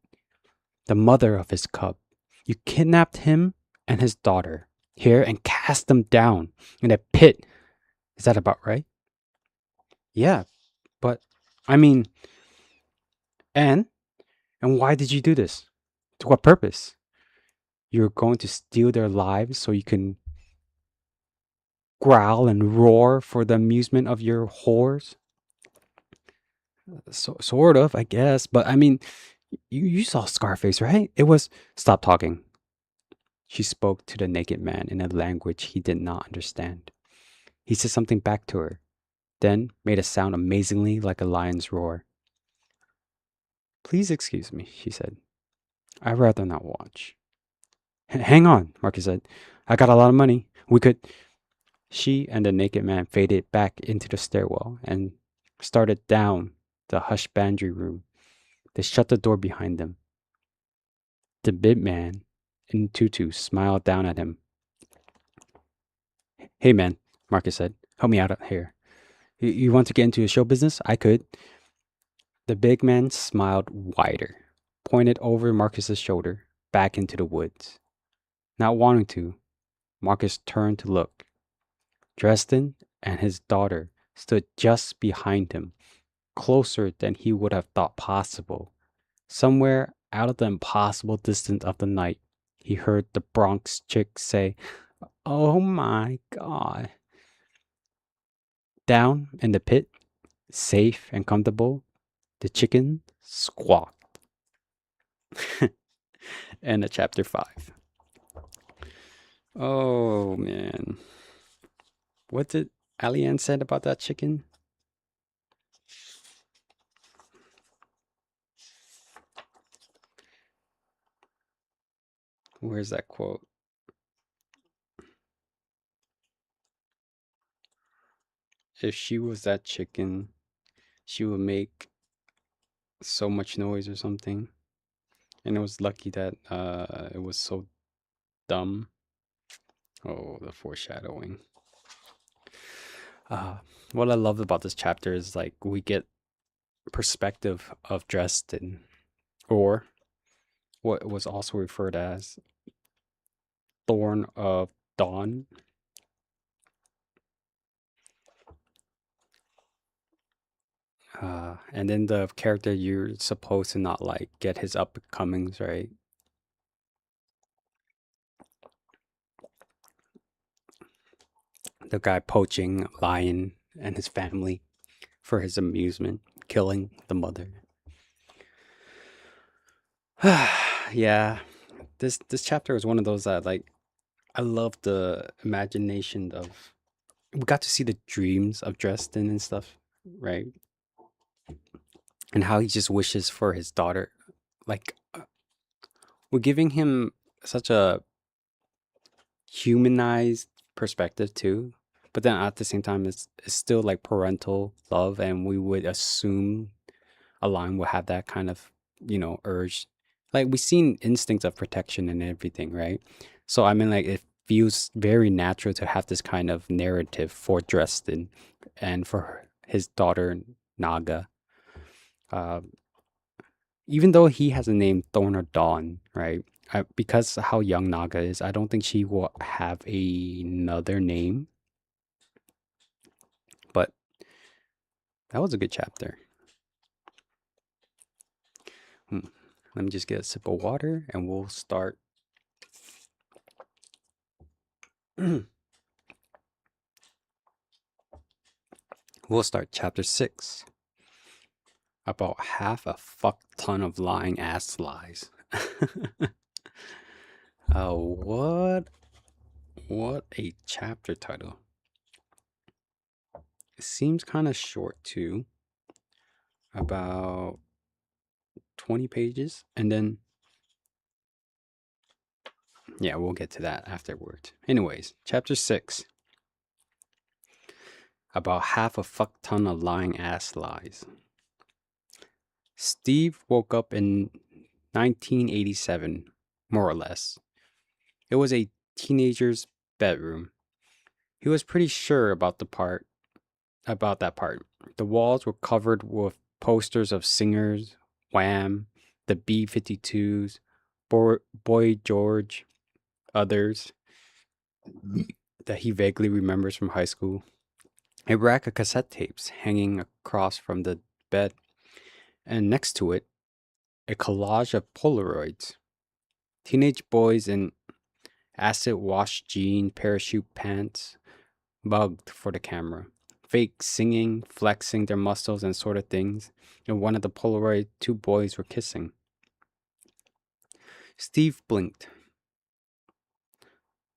the mother of his cub. You kidnapped him and his daughter here and cast them down in a pit. Is that about right? Yeah, but I mean, and and why did you do this? To what purpose? You're going to steal their lives so you can growl and roar for the amusement of your whores? Sort of, I guess. But I mean, you saw Scarface, right? It was. Stop talking. She spoke to the naked man in a language he did not understand. He said something back to her, then made a sound amazingly like a lion's roar. Please excuse me, she said. I'd rather not watch. Hang on, Marcus said. I got a lot of money. We could. She and the naked man faded back into the stairwell and started down the hushed banjo room. They shut the door behind them. The big man in tutu smiled down at him. Hey man, Marcus said, help me out here. You want to get into the show business? I could. The big man smiled wider, pointed over Marcus's shoulder, back into the woods. Not wanting to, Marcus turned to look. Dresden and his daughter stood just behind him, closer than he would have thought possible. Somewhere out of the impossible distance of the night, he heard the Bronx chick say, "Oh my God." Down in the pit, safe and comfortable, the chicken squawked. End of chapter 5. Oh man. What did Alian said about that chicken? Where's that quote? If she was that chicken, she would make so much noise or something. And it was lucky that it was so dumb. Oh, the foreshadowing. What I love about this chapter is like we get perspective of Dresden, or what was also referred as Thorn of Dawn. And then the character you're supposed to not like get his upcomings, right? The guy poaching a lion and his family for his amusement, killing the mother. Yeah, this chapter is one of those that like I love the imagination of. We got to see the dreams of Dresden and stuff, right? And how he just wishes for his daughter. Like we're giving him such a humanized perspective too, but then at the same time it's still like parental love, and we would assume a lion will have that kind of urge. Like we've seen instincts of protection and everything, right? So I mean, like it feels very natural to have this kind of narrative for Dresden and for his daughter Naga. uh, Even though he has a name Thorn or Dawn, right? Because how young Naga is, I don't think she will have another name. But that was a good chapter. Let me just get a sip of water and we'll start. We'll start chapter 6. About half a fuck ton of lying ass lies. What a chapter title. It seems kind of short too. About 20 pages. And then, yeah, we'll get to that afterward. Anyways, chapter 6. about half a fuck ton of lying ass lies. Steve woke up in 1987, more or less. It was a teenager's bedroom. He was pretty sure about that part. The walls were covered with posters of singers, Wham, the B-52s, Boy George, others that he vaguely remembers from high school. A rack of cassette tapes hanging across from the bed, and next to it, a collage of Polaroids. Teenage boys in acid wash jean parachute pants, mugged for the camera. Fake singing, flexing their muscles and sort of things. In one of the Polaroid, two boys were kissing. Steve blinked.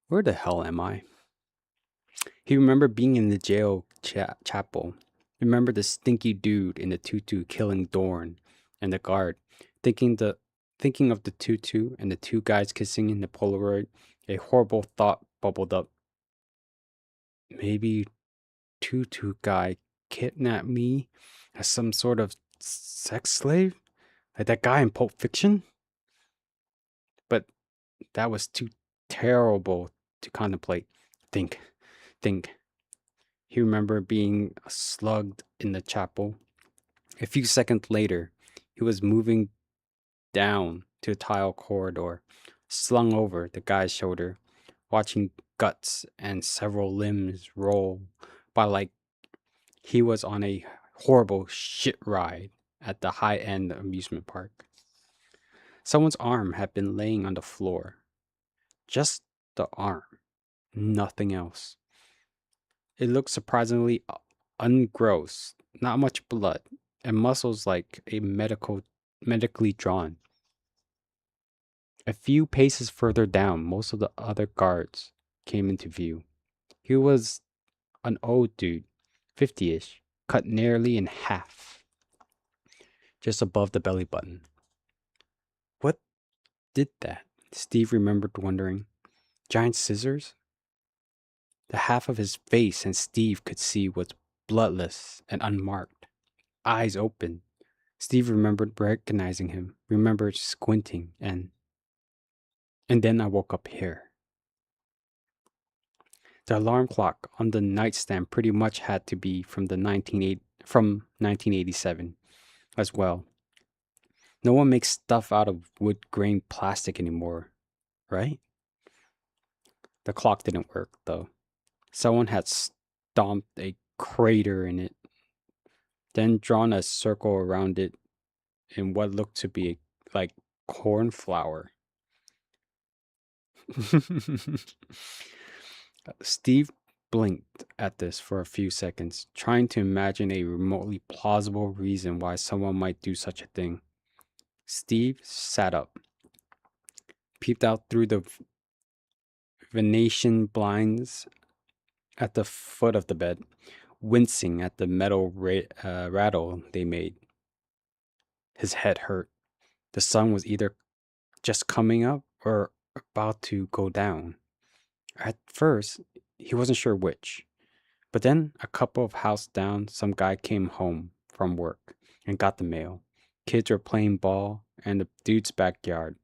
Where the hell am I? He remembered being in the jail chapel. He remembered the stinky dude in the tutu killing Thorn and the guard. Thinking of the tutu and the two guys kissing in the Polaroid, a horrible thought bubbled up. Maybe tutu guy kidnapped me as some sort of sex slave? Like that guy in Pulp Fiction? But that was too terrible to contemplate. Think. He remembered being slugged in the chapel. A few seconds later, he was moving down to a tile corridor, slung over the guy's shoulder, watching guts and several limbs roll by like he was on a horrible shit ride at the high-end amusement park. Someone's arm had been laying on the floor. Just the arm. Nothing else. It looked surprisingly ungross, not much blood, and muscles like a medically drawn. A few paces further down, most of the other guards came into view. He was an old dude, 50-ish, cut nearly in half, just above the belly button. What did that? Steve remembered wondering. Giant scissors? The half of his face and Steve could see was bloodless and unmarked. Eyes open. Steve remembered recognizing him, remembered squinting, and then I woke up here. The alarm clock on the nightstand pretty much had to be from 1987 as well. No one makes stuff out of wood grain plastic anymore, right? The clock didn't work though. Someone had stomped a crater in it, then drawn a circle around it in what looked to be like corn flour. Steve blinked at this for a few seconds, trying to imagine a remotely plausible reason why someone might do such a thing. Steve sat up, peeped out through the Venetian blinds at the foot of the bed, wincing at the metal rattle they made. His head hurt. The sun was either just coming up or about to go down. At first, he wasn't sure which. But then, a couple of houses down, some guy came home from work and got the mail. Kids were playing ball in the dude's backyard.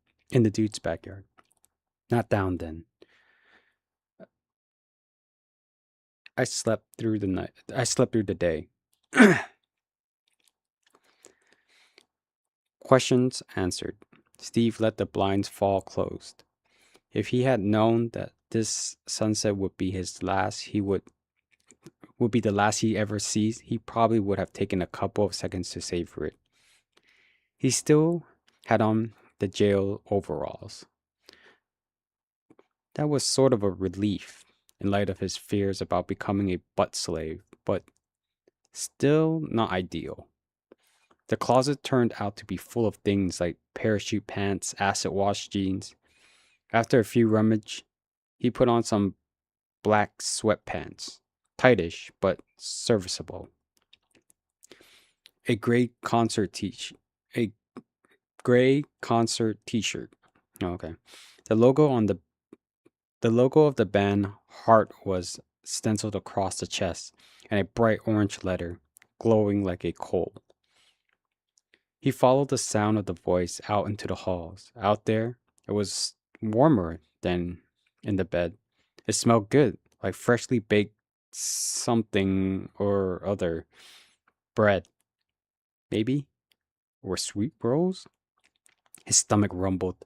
Not down then. I slept through the day. Questions answered. Steve let the blinds fall closed. If he had known that this sunset would be his last, would be the last he ever sees, he probably would have taken a couple of seconds to savor it. He still had on the jail overalls. That was sort of a relief in light of his fears about becoming a butt slave, but still not ideal. The closet turned out to be full of things like parachute pants, acid wash jeans. After a few rummage, he put on some black sweatpants, tightish but serviceable. A gray concert t-shirt. Oh, okay. The logo of the band Heart was stenciled across the chest and a bright orange letter glowing like a coal. He followed the sound of the voice out into the halls. Out there, it was warmer than in the bed. It smelled good, like freshly baked something or other. Bread, maybe? Or sweet rolls? His stomach rumbled.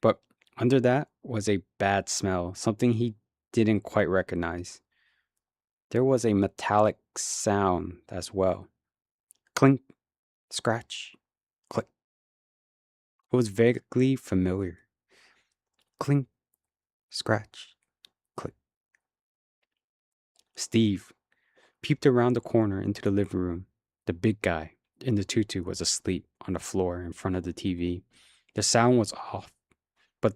But under that was a bad smell, something he didn't quite recognize. There was a metallic sound as well. Clink, scratch, click. It was vaguely familiar. Clink, scratch, click. Steve peeped around the corner into the living room. The big guy in the tutu was asleep on the floor in front of the TV. The sound was off, but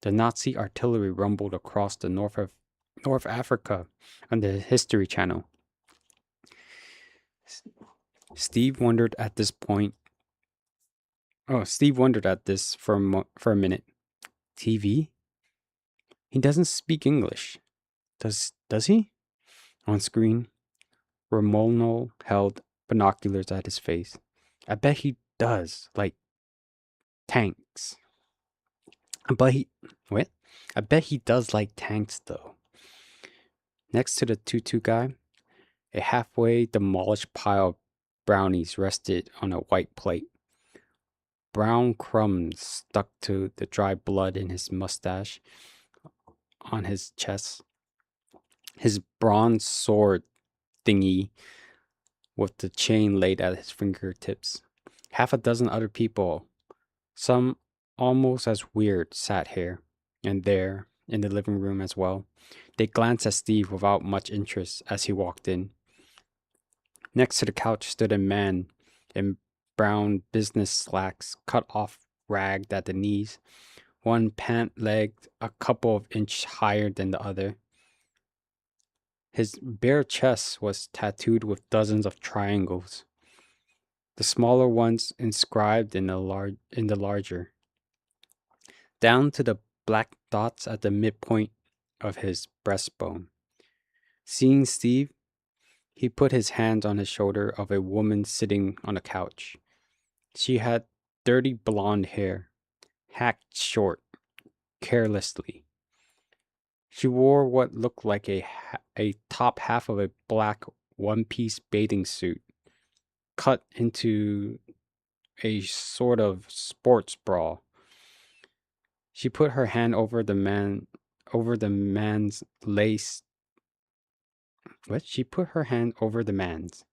the Nazi artillery rumbled across the North Africa on the History Channel. Steve wondered at this point. Oh, Steve wondered at this for a minute. TV? He doesn't speak English. Does he? On screen, Romono held binoculars at his face. I bet he does, like tanks. But he what? I bet he does like tanks though. Next to the tutu guy, a halfway demolished pile of brownies rested on a white plate. Brown crumbs stuck to the dry blood in his mustache on his chest. His bronze sword thingy with the chain laid at his fingertips. Half a dozen other people, some almost as weird, sat here and there in the living room as well. They glanced at Steve without much interest as he walked in. Next to the couch stood a man in brown business slacks, cut off, ragged at the knees, one pant leg a couple of inches higher than the other. His bare chest was tattooed with dozens of triangles, the smaller ones inscribed in the larger, down to the black dots at the midpoint of his breastbone. Seeing Steve, he put his hand on the shoulder of a woman sitting on a couch. She had dirty blonde hair, hacked short, carelessly. She wore what looked like a top half of a black one-piece bathing suit, cut into a sort of sports bra. She put her hand over the man's laced. What? She put her hand over the man's,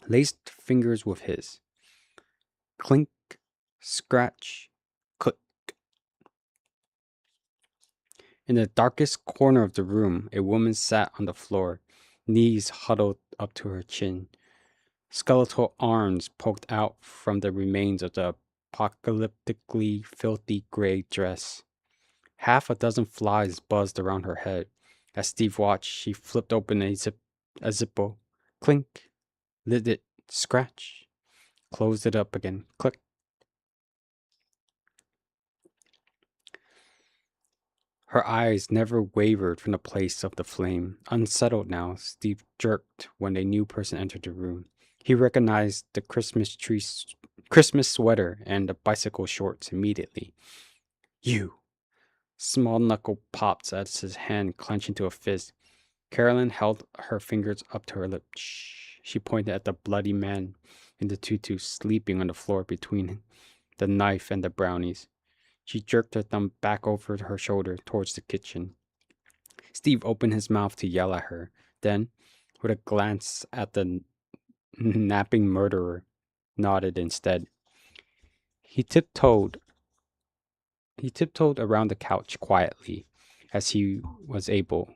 laced fingers with his. Clink, scratch, click. In the darkest corner of the room, a woman sat on the floor, knees huddled up to her chin. Skeletal arms poked out from the remains of the apocalyptically filthy gray dress. Half a dozen flies buzzed around her head. As Steve watched, she flipped open a Zippo. Clink. Lit it. Scratch. Closed it up again. Click. Her eyes never wavered from the place of the flame. Unsettled now, Steve jerked when a new person entered the room. He recognized the Christmas sweater and the bicycle shorts immediately. You! Small knuckle popped as his hand clenched into a fist. Carolyn held her fingers up to her lips. Shh. She pointed at the bloody man in the tutu sleeping on the floor between the knife and the brownies. She jerked her thumb back over her shoulder towards the kitchen. Steve opened his mouth to yell at her. Then, with a glance at the napping murderer, nodded instead. He tiptoed around the couch quietly as he was able.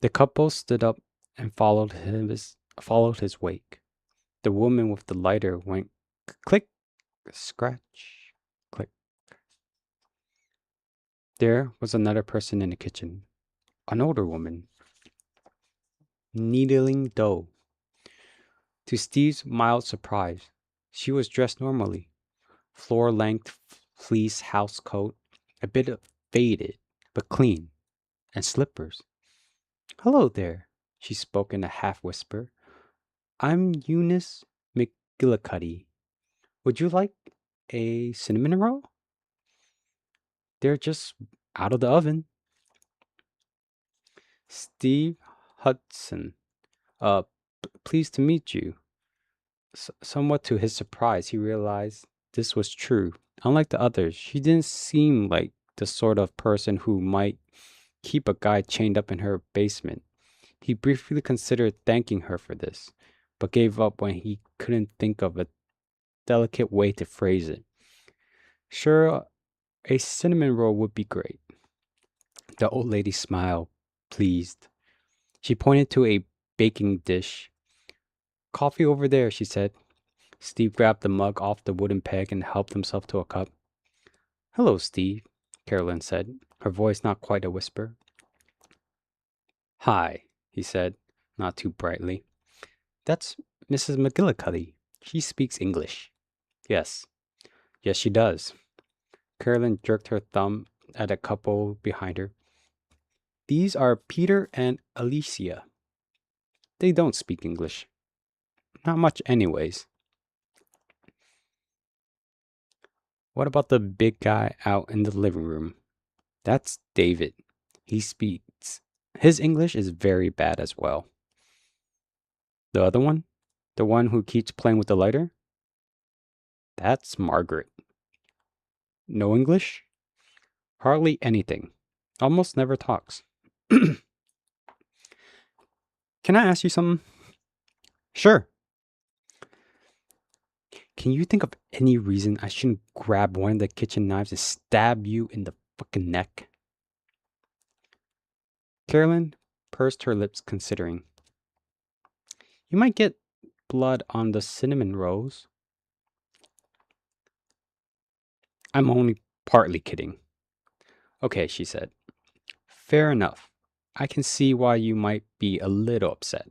The couple stood up and followed his wake. The woman with the lighter went click, scratch, click. There was another person in the kitchen, an older woman, needling dough. To Steve's mild surprise, she was dressed normally. Floor-length fleece house coat, a bit faded, but clean. and slippers. Hello there, she spoke in a half whisper. I'm Eunice McGillicuddy. Would you like a cinnamon roll? They're just out of the oven. Steve Hudson. Uh, pleased to meet you. Somewhat to his surprise, he realized this was true. Unlike the others, she didn't seem like the sort of person who might keep a guy chained up in her basement. He briefly considered thanking her for this, but gave up when he couldn't think of a delicate way to phrase it. Sure, a cinnamon roll would be great. The old lady smiled, pleased. She pointed to a baking dish. Coffee over there, she said. Steve grabbed the mug off the wooden peg and helped himself to a cup. Hello, Steve, Carolyn said, her voice not quite a whisper. Hi, he said, not too brightly. That's Mrs. McGillicuddy. She speaks English. Yes. Yes, she does. Carolyn jerked her thumb at a couple behind her. These are Peter and Alicia. They don't speak English. Not much anyways. What about the big guy out in the living room? That's David. He speaks. His English is very bad as well. The other one? The one who keeps playing with the lighter? That's Margaret. No English? Hardly anything. Almost never talks. Can I ask you something? Sure. Can you think of any reason I shouldn't grab one of the kitchen knives and stab you in the fucking neck? Carolyn pursed her lips, considering. You might get blood on the cinnamon rolls. I'm only partly kidding. Okay, she said. Fair enough. I can see why you might be a little upset.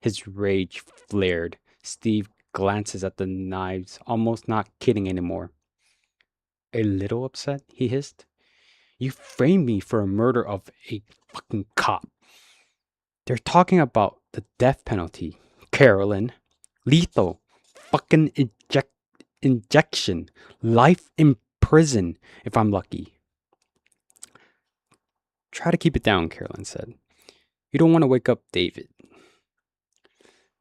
His rage flared. Steve glances at the knives, almost not kidding anymore. A little upset? He hissed. You framed me for a murder of a fucking cop. They're talking about the death penalty, Carolyn. Lethal. Fucking injection. Life in prison, if I'm lucky. Try to keep it down, Carolyn said. You don't want to wake up David.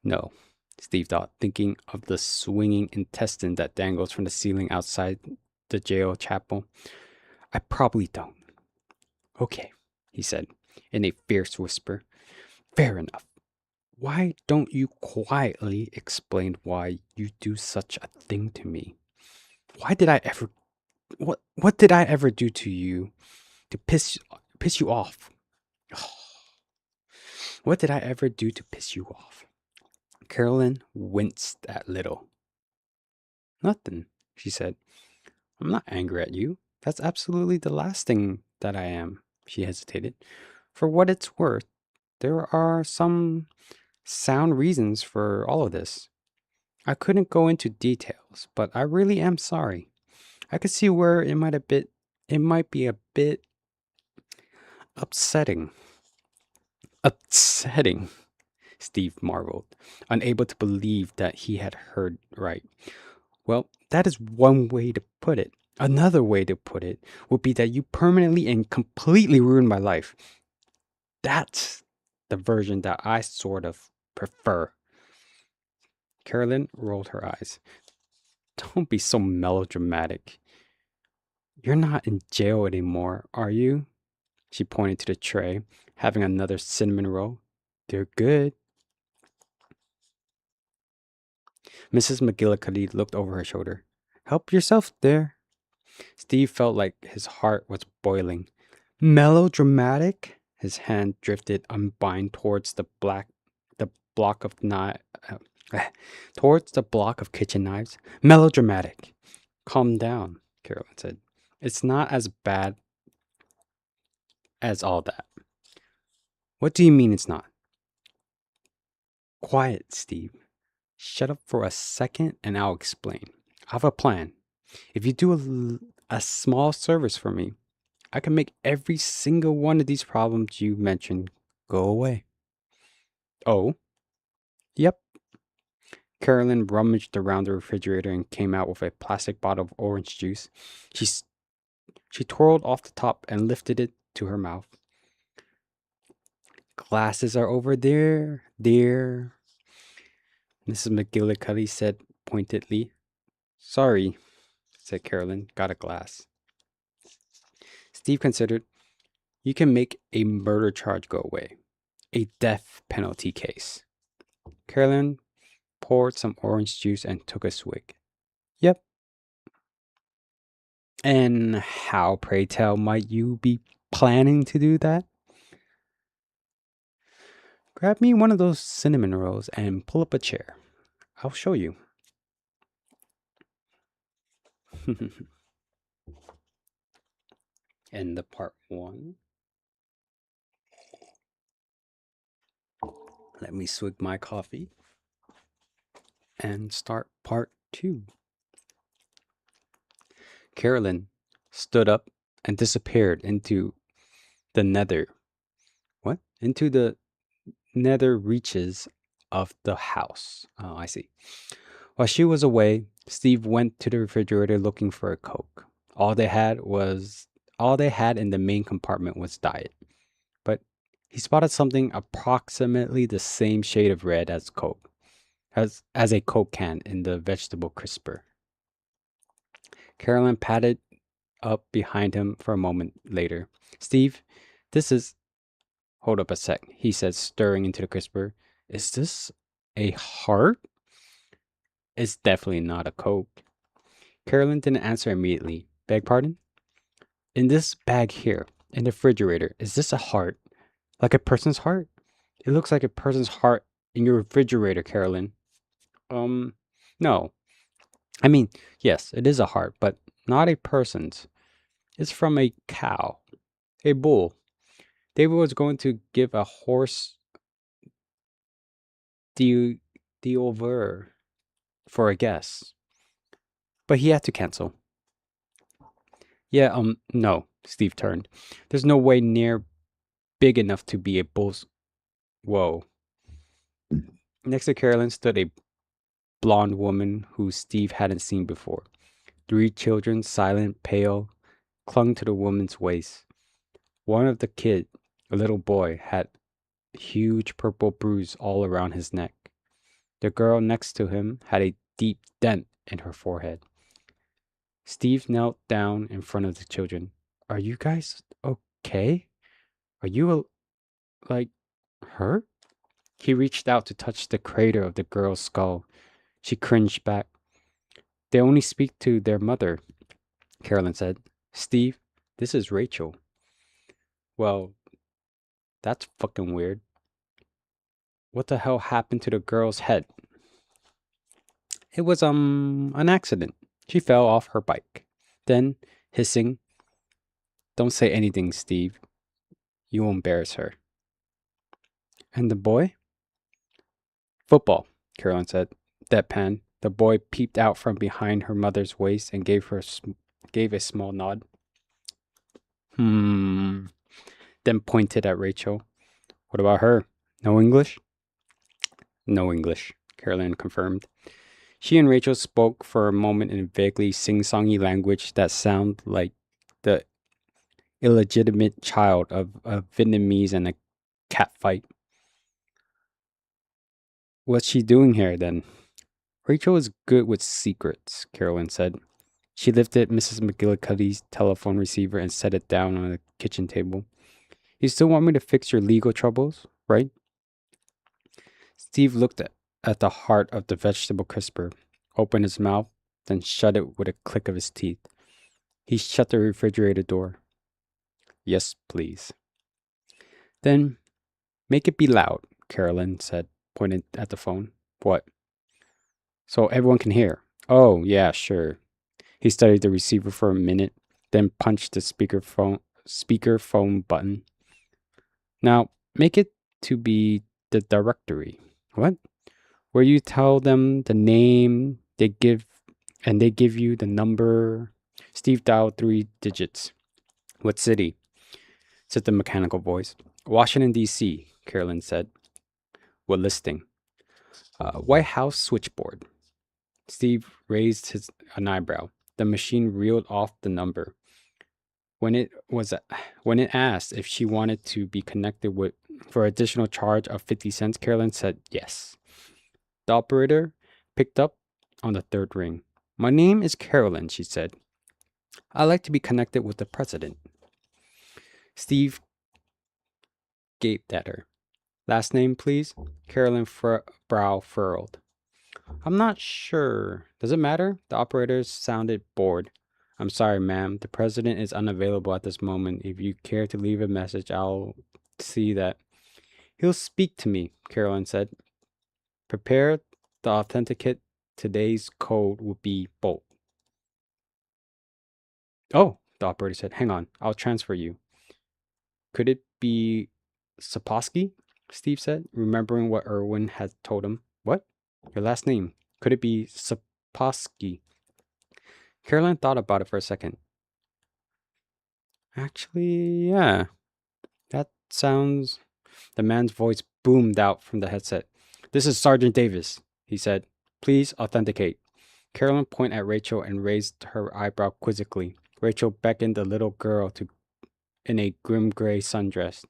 No, Steve thought, thinking of the swinging intestine that dangles from the ceiling outside the jail chapel. I probably don't. Okay, he said, in a fierce whisper. Fair enough. Why don't you quietly explain why you do such a thing to me? Why did I ever... What did I ever do to you to piss you off? What did I ever do to piss you off? Carolyn winced at little. Nothing, she said. I'm not angry at you. That's absolutely the last thing that I am, she hesitated. For what it's worth, there are some sound reasons for all of this. I couldn't go into details, but I really am sorry. I could see where it might be a bit upsetting. Upsetting, Steve marveled, unable to believe that he had heard right. Well, that is one way to put it. Another way to put it would be that you permanently and completely ruined my life. That's the version that I sort of prefer. Carolyn rolled her eyes. Don't be so melodramatic. You're not in jail anymore, are you? She pointed to the tray, having another cinnamon roll. They're good. Mrs. McGillicuddy looked over her shoulder. Help yourself there. Steve felt like his heart was boiling. Melodramatic? His hand drifted unbind towards the block of towards the block of kitchen knives. Melodramatic. Calm down, Carolyn said. It's not as bad as all that. What do you mean it's not? Quiet, Steve. Shut up for a second and I'll explain. I have a plan. If you do a small service for me, I can make every single one of these problems you mentioned go away. Oh? Yep. Carolyn rummaged around the refrigerator and came out with a plastic bottle of orange juice. She twirled off the top and lifted it to her mouth. Glasses are over there, dear, Mrs. McGillicuddy said pointedly. Sorry, said Carolyn. Got a glass. Steve considered. You can make a murder charge go away. A death penalty case. Carolyn poured some orange juice and took a swig. Yep. And how, pray tell, might you be planning to do that? Grab me one of those cinnamon rolls and pull up a chair. I'll show you. End of part 1. Let me swig my coffee and start part 2. Carolyn stood up and disappeared into the nether. What? Into the nether reaches of the house. Oh, I see. While she was away, Steve went to the refrigerator looking for a Coke. All they had in the main compartment was Diet. But he spotted something approximately the same shade of red as Coke, as a Coke can in the vegetable crisper. Carolyn patted up behind him for a moment later. Steve, this is... Hold up a sec, he said, stirring into the crisper. Is this a heart? It's definitely not a Coke. Carolyn didn't answer immediately. Beg pardon? In this bag here, in the refrigerator, is this a heart? Like a person's heart? It looks like a person's heart in your refrigerator, Carolyn. No. I mean, yes, it is a heart, but not a person's. It's from a cow. A bull. David was going to give a horse the over for a guess, but he had to cancel. Yeah, no, Steve turned. There's no way near big enough to be a bull's... Whoa. Next to Carolyn stood a blonde woman who Steve hadn't seen before. 3 children, silent, pale, clung to the woman's waist. One of the kids, a little boy, had a huge purple bruise all around his neck. The girl next to him had a deep dent in her forehead. Steve knelt down in front of the children. Are you guys okay? Are you, like, hurt? He reached out to touch the crater of the girl's skull. She cringed back. They only speak to their mother, Carolyn said. Steve, this is Rachel. Well, that's fucking weird. What the hell happened to the girl's head? It was, an accident. She fell off her bike. Then, hissing, don't say anything, Steve. You will embarrass her. And the boy? Football, Carolyn said. Deadpan. The boy peeped out from behind her mother's waist and gave a small nod. Then pointed at Rachel. What about her? No English? No English, Carolyn confirmed. She and Rachel spoke for a moment in a vaguely sing-songy language that sounded like the illegitimate child of a Vietnamese and a cat fight. What's she doing here, then? Rachel is good with secrets, Carolyn said. She lifted Mrs. McGillicuddy's telephone receiver and set it down on the kitchen table. You still want me to fix your legal troubles, right? Steve looked at the heart of the vegetable crisper, opened his mouth, then shut it with a click of his teeth. He shut the refrigerator door. Yes, please. Then make it be loud, Carolyn said, pointing at the phone. What? So everyone can hear. Oh, yeah, sure. He studied the receiver for a minute, then punched the speakerphone button. Now, make it to be the directory. What? Where you tell them the name, they give you the number. Steve dialed 3 digits. What city? Said the mechanical voice. Washington, D.C., Carolyn said. What listing? White House switchboard. Steve raised an eyebrow. The machine reeled off the number. When it asked if she wanted to be connected with for additional charge of 50 cents, Carolyn said yes. The operator picked up on the third ring. My name is Carolyn, she said. I'd like to be connected with the president. Steve gaped at her. Last name, please? Carolyn brow furrowed. I'm not sure. Does it matter? The operator sounded bored. I'm sorry, ma'am. The president is unavailable at this moment. If you care to leave a message, I'll see that. He'll speak to me, Carolyn said. Prepare the authenticate. Today's code will be bolt. Oh, the operator said. Hang on. I'll transfer you. Could it be Sapolsky? Steve said, remembering what Irwin had told him. What? Your last name. Could it be Sapolsky? Carolyn thought about it for a second. Actually, yeah. That sounds... The man's voice boomed out from the headset. This is Sergeant Davis, he said. Please authenticate. Carolyn pointed at Rachel and raised her eyebrow quizzically. Rachel beckoned the little girl in a grim gray sundress.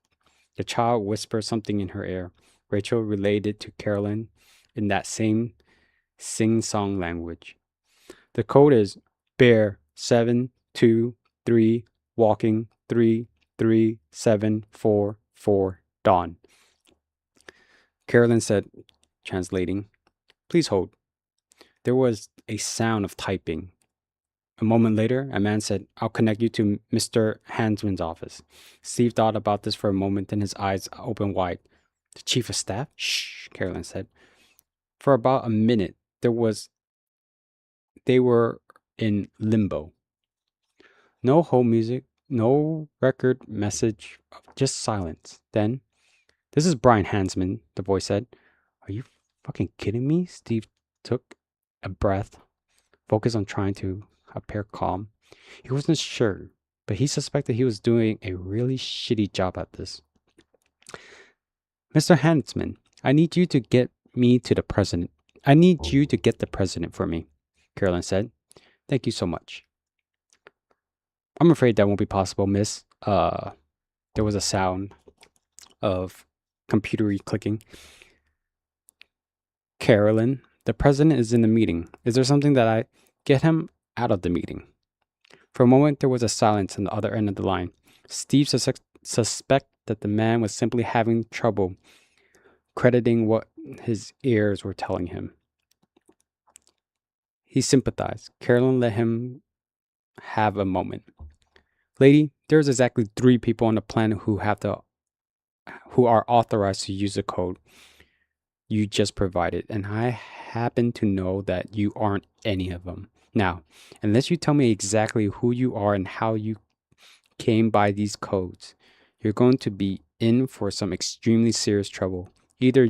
The child whispered something in her ear. Rachel relayed it to Carolyn in that same sing-song language. The code is bear 723 walking 33744 dawn. Carolyn said, translating, please hold. There was a sound of typing. A moment later, a man said, I'll connect you to Mr. Hansman's office. Steve thought about this for a moment, then his eyes opened wide. The chief of staff? Shh, Carolyn said. For about a minute, they were in limbo. No hold music, no record message, just silence. Then, this is Brian Hansman, the voice said. Are you fucking kidding me? Steve took a breath, focused on trying to appear calm. He wasn't sure, but he suspected he was doing a really shitty job at this. Mr. Hansman, I need you to get me to the president. I need you to get the president for me, Carolyn said. Thank you so much. I'm afraid that won't be possible, miss. There was a sound of computery clicking. Carolyn, the president is in the meeting. Is there something that I get him out of the meeting? For a moment, there was a silence on the other end of the line. Steve suspected that the man was simply having trouble crediting what his ears were telling him. He sympathized. Carolyn let him have a moment. Lady, there's exactly 3 people on the planet who are authorized to use the code you just provided, and I happen to know that you aren't any of them. Now, unless you tell me exactly who you are and how you came by these codes, you're going to be in for some extremely serious trouble. Either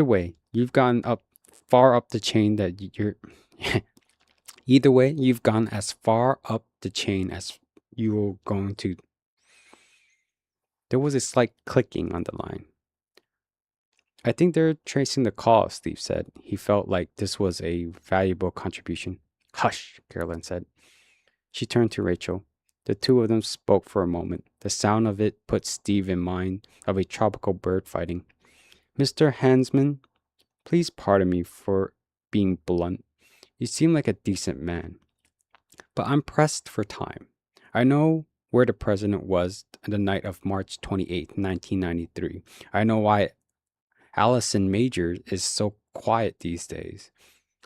way, you've gone far up the chain that you're... Either way, you've gone as far up the chain as you're going to... There was a slight clicking on the line. I think they're tracing the call, Steve said. He felt like this was a valuable contribution. Hush, Carolyn said. She turned to Rachel. The two of them spoke for a moment. The sound of it put Steve in mind of a tropical bird fighting. Mr. Hansman, please pardon me for being blunt. You seem like a decent man, but I'm pressed for time. I know where the president was the night of March 28, 1993. I know why Allison Major is so quiet these days.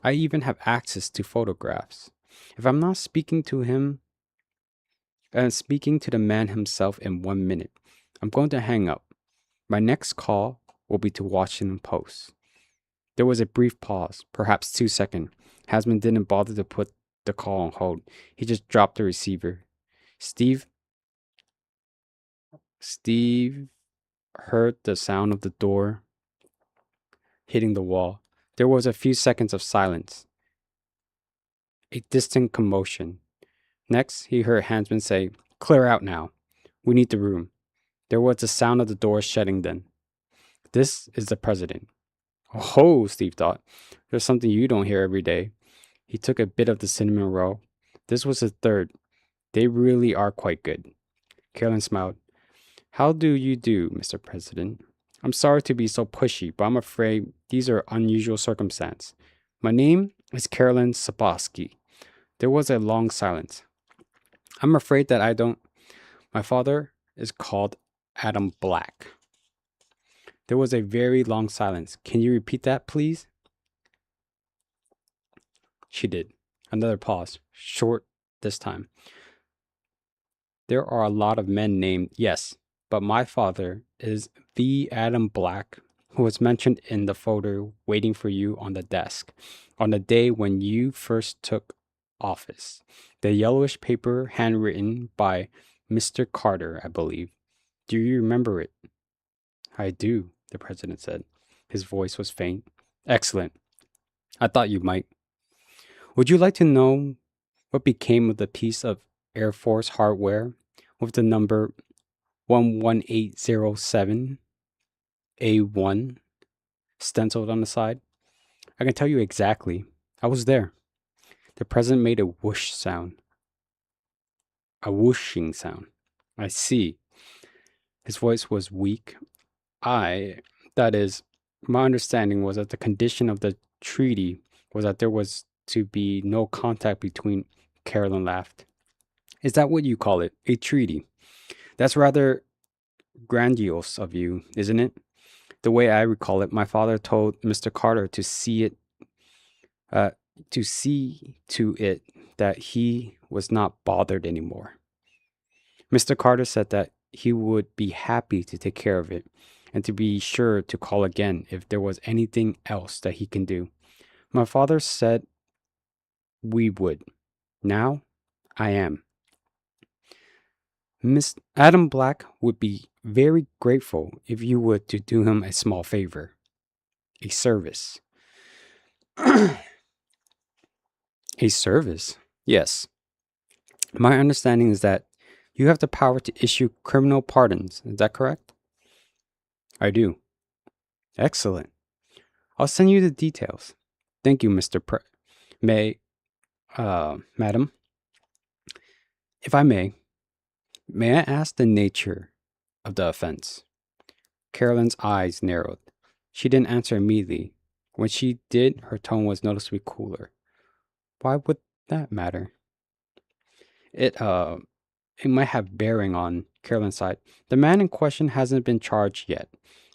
I even have access to photographs. If I'm not speaking to him, and speaking to the man himself in 1 minute, I'm going to hang up. My next call will be to Washington Post. There was a brief pause, perhaps 2 seconds. Hasman didn't bother to put the call on hold. He just dropped the receiver. Steve heard the sound of the door hitting the wall. There was a few seconds of silence. A distant commotion. Next, he heard Hansman say, "Clear out now. We need the room." There was the sound of the door shutting then. "This is the president." "Oh," Steve thought. "There's something you don't hear every day." He took a bit of the cinnamon roll. This was his third. They really are quite good. Carolyn smiled. "How do you do, Mr. President? I'm sorry to be so pushy, but I'm afraid these are unusual circumstances. My name is Carolyn Saboski." There was a long silence. "I'm afraid that I don't. My father is called Adam Black." There was a very long silence. "Can you repeat that, please?" She did. Another pause. Short this time. "There are a lot of men named, yes, but my father is the Adam Black who was mentioned in the photo waiting for you on the desk on the day when you first took office. The yellowish paper handwritten by Mr. Carter, I believe. Do you remember it?" "I do," the president said. His voice was faint. "Excellent. I thought you might. Would you like to know what became of the piece of Air Force hardware with the number 11807 A1 stenciled on the side?" "I can tell you exactly. I was there." The president made a whoosh sound. A whooshing sound. "I see." His voice was weak. That is, my understanding was that the condition of the treaty was that there was to be no contact between. Carolyn laughed. "Is that what you call it? A treaty? That's rather grandiose of you, isn't it? The way I recall it, my father told Mr. Carter to see uh, to it that he was not bothered anymore. Mr. Carter said that he would be happy to take care of it, and to be sure to call again if there was anything else that he can do. My father said we would. Now, I am. Miss Adam Black would be very grateful if you would to do him a small favor. A service." "A service?" "Yes. My understanding is that you have the power to issue criminal pardons. Is that correct?" "I do." "Excellent. I'll send you the details." "Thank you, Mr. Madam. If I may I ask the nature of the offense?" Carolyn's eyes narrowed. She didn't answer immediately. When she did, her tone was noticeably cooler. "Why would that matter?" It might have bearing on," Carolyn sighed. "The man in question hasn't been charged yet,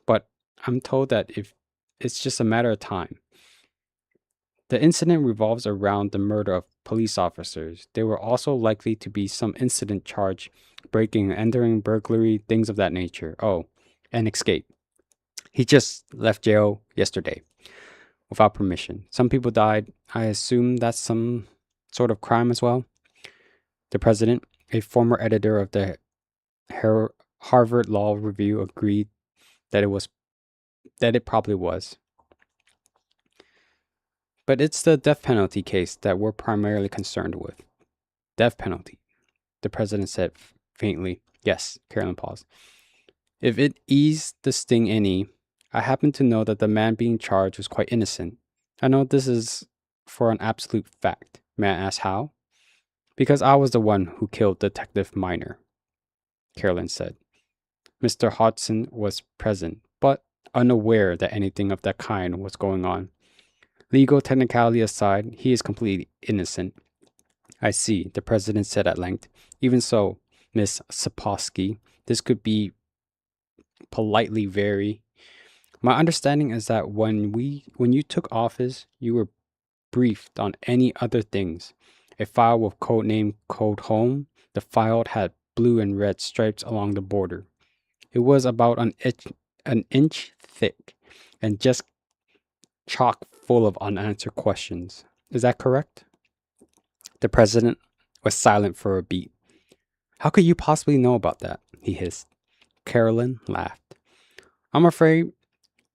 but I'm told that if it's just a matter of time. The incident revolves around the murder of police officers. There were also likely to be some incident charge, breaking, entering, burglary, things of that nature. Oh, and escape. He just left jail yesterday, without permission. Some people died. I assume that's some sort of crime as well." The president, a former editor of the Harvard Law Review, agreed that it probably was. "But it's the death penalty case that we're primarily concerned with." "Death penalty," the president said faintly. "Yes," Carolyn paused. "If it eased the sting any, I happen to know that the man being charged was quite innocent. I know this is for an absolute fact. May I ask how?" "Because I was the one who killed Detective Miner," Carolyn said. "Mr. Hodgson was present, but unaware that anything of that kind was going on. Legal technicality aside, he is completely innocent." "I see," the president said at length. "Even so, Miss Saposky, this could be politely very. My understanding is that when you took office, you were briefed on any other things. A file with codename Code Home. The file had blue and red stripes along the border. It was about an inch thick and just chock full of unanswered questions. Is that correct?" The president was silent for a beat. "How could you possibly know about that?" he hissed. Carolyn laughed. "I'm afraid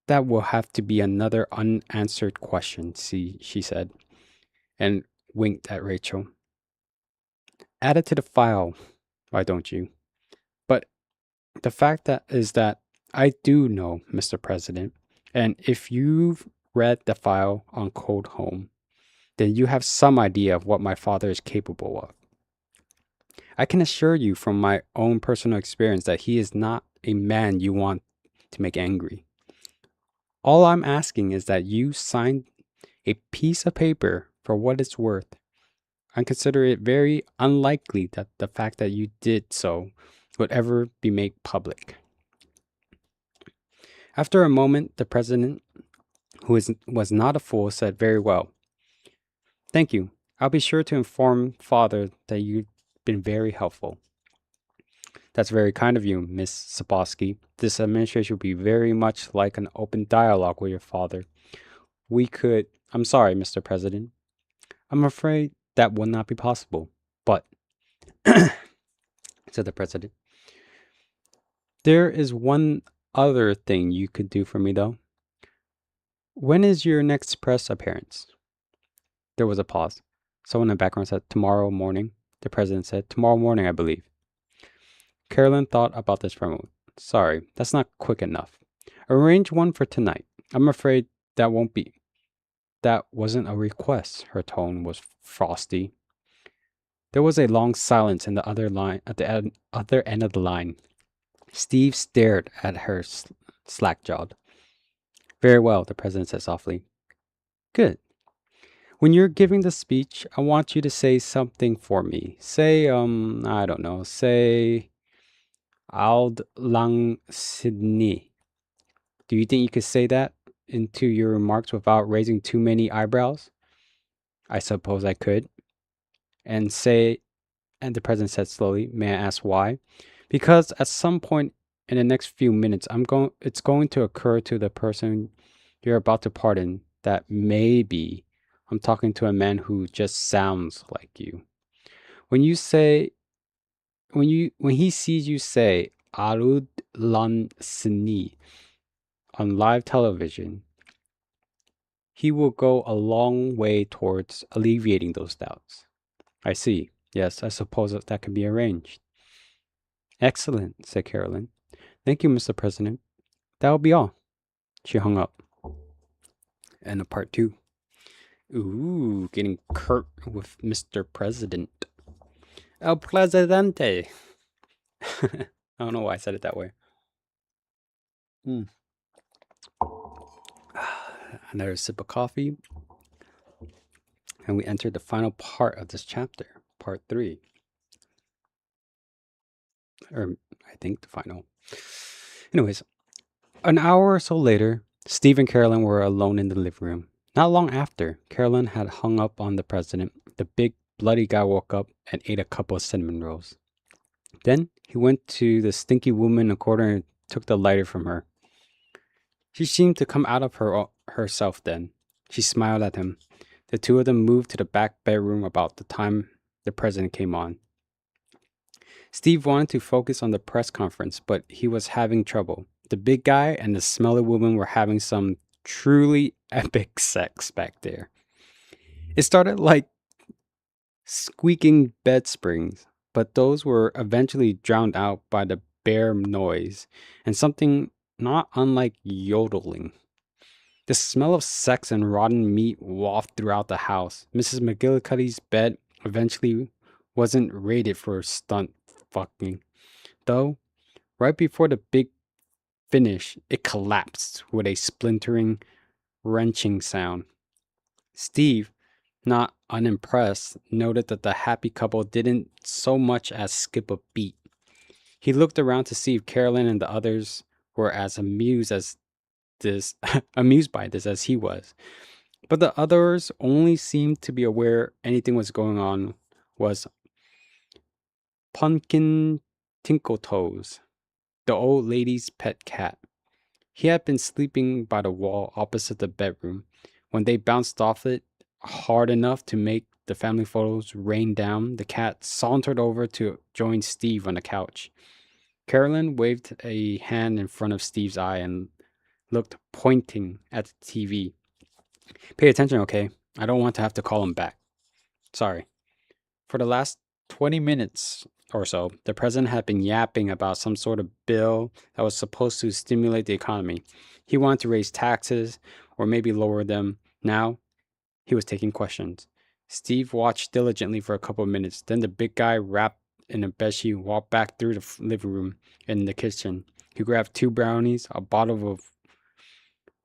that will have to be another unanswered question, she said, and winked at Rachel. add it to the file, why don't you? But the fact that is that I do know, Mr. President, and if you've read the file on Cold Home, then you have some idea of what my father is capable of. I can assure you from my own personal experience that he is not a man you want to make angry. All I'm asking is that you sign a piece of paper for what it's worth. I consider it very unlikely that the fact that you did so would ever be made public. After a moment, the president, was not a fool, said, "Very well. Thank you. I'll be sure to inform father that you've been very helpful." "That's very kind of you, Miss Saboski. This administration will be very much like an open dialogue with your father. I'm sorry, Mr. President. I'm afraid that will not be possible. But," said the president, "there is one other thing you could do for me, though. When is your next press appearance?" There was a pause. Someone in the background said, "Tomorrow morning." The president said, "Tomorrow morning, I believe." Carolyn thought about this for a moment. "Sorry, that's not quick enough. Arrange one for tonight. I'm afraid that won't be." "That wasn't a request." Her tone was frosty. There was a long silence in the other line at the other end of the line. Steve stared at her slack-jawed. "Very well," the president said softly. "Good. When you're giving the speech, I want you to say something for me. Say, I don't know, say, Auld Lang Syne. Do you think you could say that into your remarks without raising too many eyebrows?" "I suppose I could." And the president said slowly, "May I ask why?" "Because at some point in the next few minutes, it's going to occur to the person you're about to pardon that maybe I'm talking to a man who just sounds like you. When he sees you say Arud Lan Sini on live television, he will go a long way towards alleviating those doubts." "I see. Yes, I suppose that can be arranged." "Excellent," said Carolyn. "Thank you, Mr. President. That will be all." She hung up. End of part 2. Ooh, getting curt with Mr. President. El Presidente. I don't know why I said it that way. Another sip of coffee. And we entered the final part of this chapter, part 3. Or I think the final. Anyways, an hour or so later, Steve and Carolyn were alone in the living room. Not long after, Carolyn had hung up on the president. The big bloody guy woke up and ate a couple of cinnamon rolls. Then he went to the stinky woman in the corner and took the lighter from her. She seemed to come out of herself then. She smiled at him. The two of them moved to the back bedroom about the time the president came on. Steve wanted to focus on the press conference, but he was having trouble. The big guy and the smelly woman were having some truly epic sex back there. It started like squeaking bed springs, but those were eventually drowned out by the bare noise and something not unlike yodeling. The smell of sex and rotten meat wafted throughout the house. Mrs. McGillicuddy's bed eventually wasn't rated for stunt fucking, though. Right before the big finish, it collapsed with a splintering, wrenching sound. Steve, not unimpressed, noted that the happy couple didn't so much as skip a beat. He looked around to see if Carolyn and the others were as amused by this as he was. But the others only seemed to be aware anything was going on was Pumpkin Tinkletoes, the old lady's pet cat. He had been sleeping by the wall opposite the bedroom. When they bounced off it hard enough to make the family photos rain down, the cat sauntered over to join Steve on the couch. Carolyn waved a hand in front of Steve's eye and looked pointing at the TV. "Pay attention, okay? I don't want to have to call him back. Sorry." For the last 20 minutes or so, the president had been yapping about some sort of bill that was supposed to stimulate the economy. He wanted to raise taxes or maybe lower them. Now, he was taking questions. Steve watched diligently for a couple of minutes. Then the big guy, wrapped in a bedsheet, walked back through the living room and the kitchen. He grabbed 2 brownies, a bottle of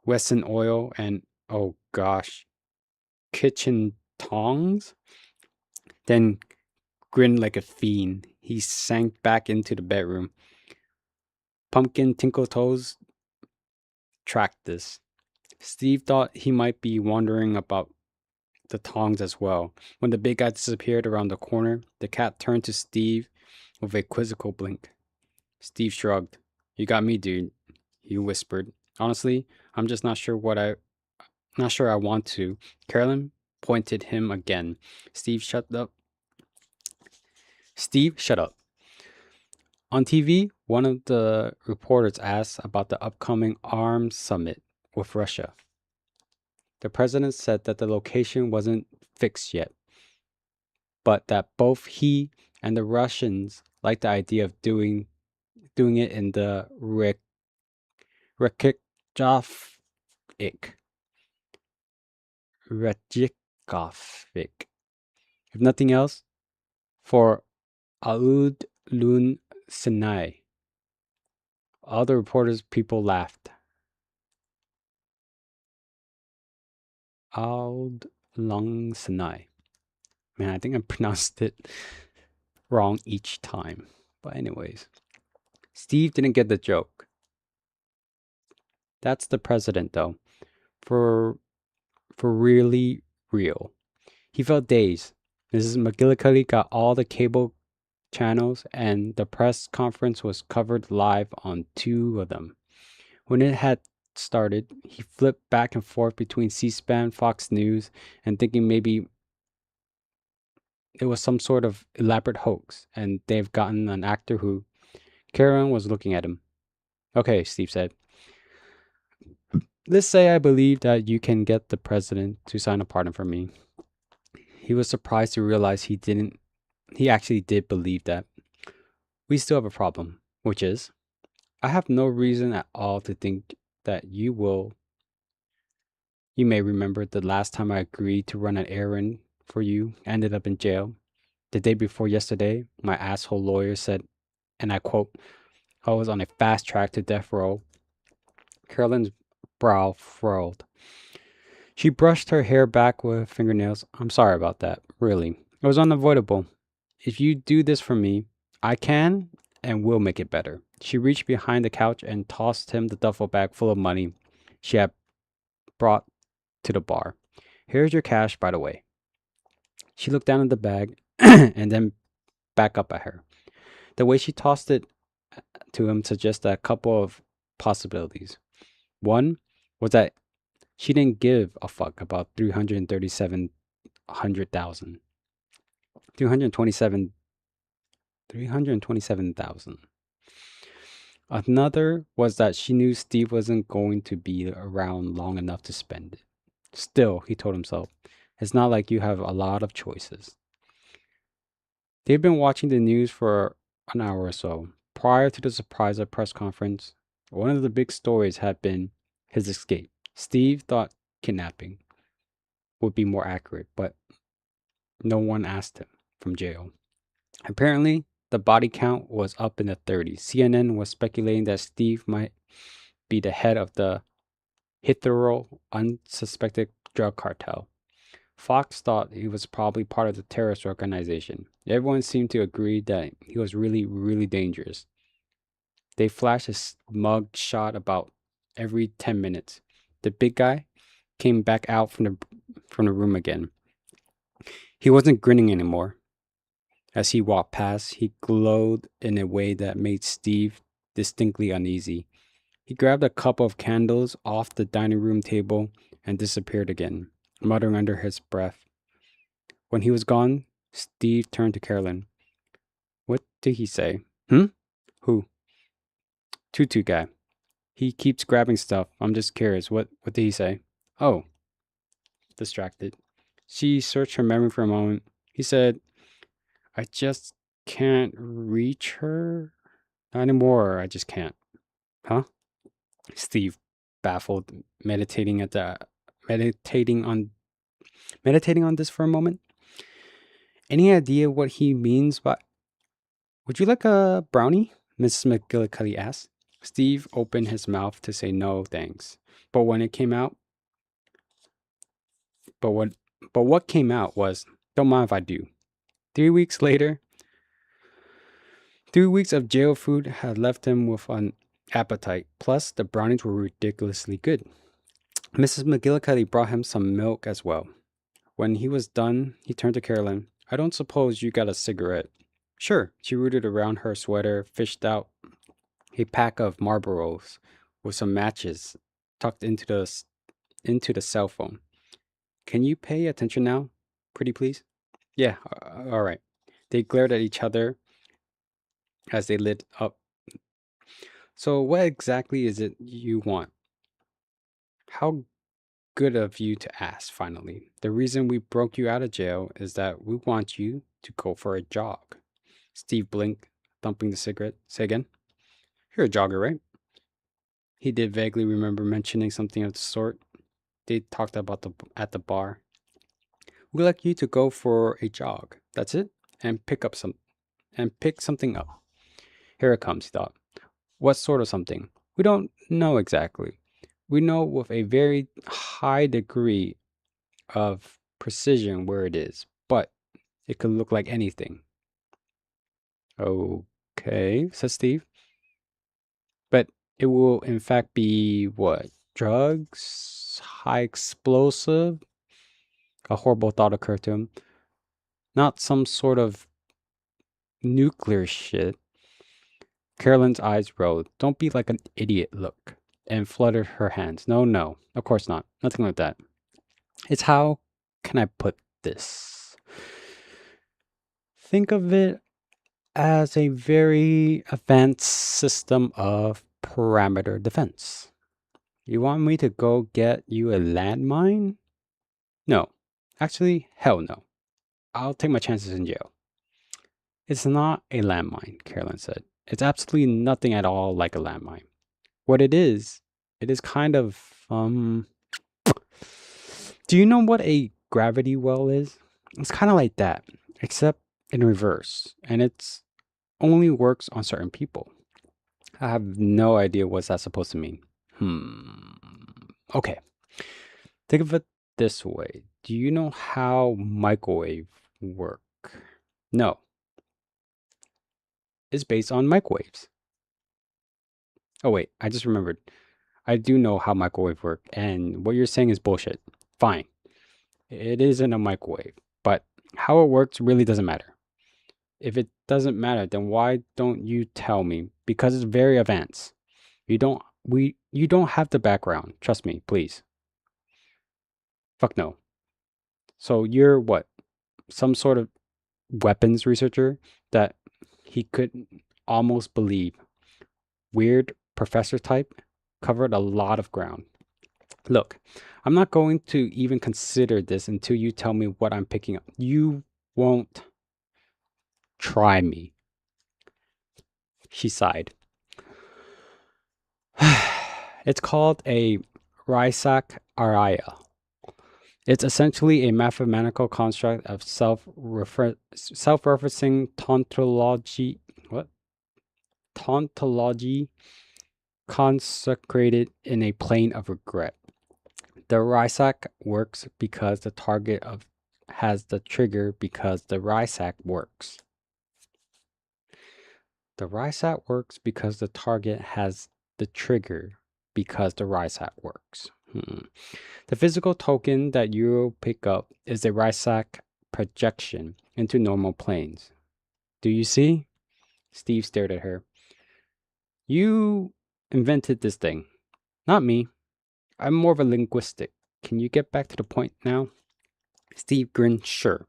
Wesson oil, and, oh gosh, kitchen tongs. Then grinned like a fiend. He sank back into the bedroom. Pumpkin Tinkle Toes tracked this. Steve thought he might be wondering about the tongs as well. When the big guy disappeared around the corner, the cat turned to Steve with a quizzical blink. Steve shrugged. "You got me, dude," he whispered. "Honestly, I'm just not sure I want to." Carolyn pointed him again. Steve, shut up. Steve, shut up. On TV, one of the reporters asked about the upcoming arms summit with Russia. The president said that the location wasn't fixed yet, but that both he and the Russians liked the idea of doing it in the Reykjavik. Reykjavik. If nothing else, for Aud Lun Sinai. All the reporters' people laughed. Auld Lang Sinai. Man, I think I pronounced it wrong each time. But anyways, Steve didn't get the joke. That's the president, though. For really real. He felt dazed. Mrs. McGillicuddy got all the cable channels, and the press conference was covered live on 2 of them. When it had started, he flipped back and forth between C-SPAN, Fox News, and thinking maybe it was some sort of elaborate hoax, and they've gotten an actor who... Carolyn was looking at him. "Okay," Steve said. "Let's say I believe that you can get the president to sign a pardon for me." He was surprised to realize he actually did believe that. "We still have a problem, which is, I have no reason at all to think that you will. You may remember the last time I agreed to run an errand for you, ended up in jail. The day before yesterday, my asshole lawyer said, and I quote, I was on a fast track to death row." Carolyn's brow furrowed. She brushed her hair back with fingernails. "I'm sorry about that, really. It was unavoidable. If you do this for me, I can and will make it better." She reached behind the couch and tossed him the duffel bag full of money she had brought to the bar. "Here's your cash, by the way." She looked down at the bag and then back up at her. The way she tossed it to him suggested a couple of possibilities. One was that she didn't give a fuck about 327,000. 327,000. Another was that she knew Steve wasn't going to be around long enough to spend it. Still, he told himself, it's not like you have a lot of choices. They'd been watching the news for an hour or so. Prior to the surprise press conference, one of the big stories had been his escape. Steve thought kidnapping would be more accurate, but no one asked him from jail. Apparently, the body count was up in the 30s. CNN was speculating that Steve might be the head of the hitherto unsuspected drug cartel. Fox thought he was probably part of the terrorist organization. Everyone seemed to agree that he was really, really dangerous. They flashed his mug shot about every 10 minutes. The big guy came back out from the room again. He wasn't grinning anymore. As he walked past, he glowed in a way that made Steve distinctly uneasy. He grabbed a couple of candles off the dining room table and disappeared again, muttering under his breath. When he was gone, Steve turned to Carolyn. "What did he say?" "Who?" "Tutu guy. He keeps grabbing stuff. I'm just curious. What did he say?" "Oh." Distracted. She searched her memory for a moment. "He said, I just can't reach her. Not anymore. I just can't. Huh? Steve, baffled, meditating on meditating on this for a moment. Any idea what he means by would you like a brownie? Mrs. McGillicuddy asked. Steve opened his mouth to say no thanks. But when it came out but what came out was, don't mind if I do. 3 weeks later, 3 weeks of jail food had left him with an appetite. Plus, the brownies were ridiculously good. Mrs. McGillicuddy brought him some milk as well. When he was done, he turned to Carolyn. I don't suppose you got a cigarette? Sure. She rooted around her sweater, fished out a pack of Marlboros with some matches tucked into the cell phone. Can you pay attention now, pretty please? Yeah, all right. They glared at each other as they lit up. So what exactly is it you want? How good of you to ask, finally. The reason we broke you out of jail is that we want you to go for a jog. Steve blinked, thumping the cigarette. Say again? You're a jogger, right? He did vaguely remember mentioning something of the sort. They talked about at the bar. We'd like you to go for a jog. That's it? And pick something up. Here it comes, he thought. What sort of something? We don't know exactly. We know with a very high degree of precision where it is, but it could look like anything. Okay, said Steve. But it will in fact be what? Drugs? High explosive? A horrible thought occurred to him. Not some sort of nuclear shit. Carolyn's eyes rolled. Don't be like an idiot, look. And fluttered her hands. No, of course not. Nothing like that. It's how can I put this? Think of it as a very advanced system of parameter defense. You want me to go get you a landmine? No. Actually, hell no. I'll take my chances in jail. It's not a landmine, Carolyn said. It's absolutely nothing at all like a landmine. What it is kind of, do you know what a gravity well is? It's kind of like that, except in reverse. And it's only works on certain people. I have no idea what's that supposed to mean. Okay. Think of it this way. Do you know how microwave work? No. It's based on microwaves. Oh wait, I just remembered. I do know how microwave work, and what you're saying is bullshit. Fine. It isn't a microwave, but how it works really doesn't matter. If it doesn't matter, then why don't you tell me? Because it's very advanced. You don't have the background. Trust me, please. Fuck no. So you're what? Some sort of weapons researcher that he could almost believe. Weird professor type, covered a lot of ground. Look, I'm not going to even consider this until you tell me what I'm picking up. You won't try me. She sighed. It's called a Riesack Araya. It's essentially a mathematical construct of self-referencing tautology. What? Tautology consecrated in a plane of regret. The Riesack works because the target has the trigger because the Riesack works. The Riesack works because the target has the trigger because the Riesack works. The physical token that you'll pick up is a Riesack projection into normal planes. Do you see? Steve stared at her. You invented this thing. Not me. I'm more of a linguistic. Can you get back to the point now? Steve grinned. Sure.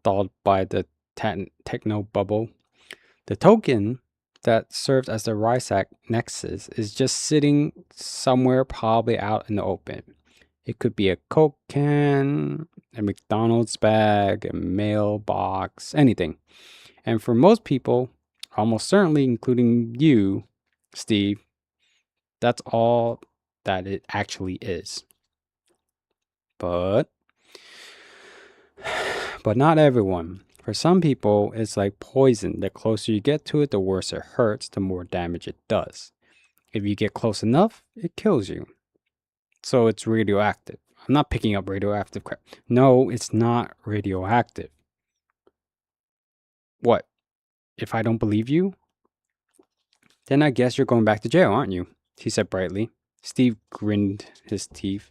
Thawed by the techno bubble. The token that serves as the Riesack nexus is just sitting somewhere probably out in the open. It could be a Coke can, a McDonald's bag, a mailbox, anything. And for most people, almost certainly including you, Steve, that's all that it actually is. But not everyone. For some people, it's like poison. The closer you get to it, the worse it hurts, the more damage it does. If you get close enough, it kills you. So it's radioactive. I'm not picking up radioactive crap. No, it's not radioactive. What? If I don't believe you? Then I guess you're going back to jail, aren't you? He said brightly. Steve gritted his teeth.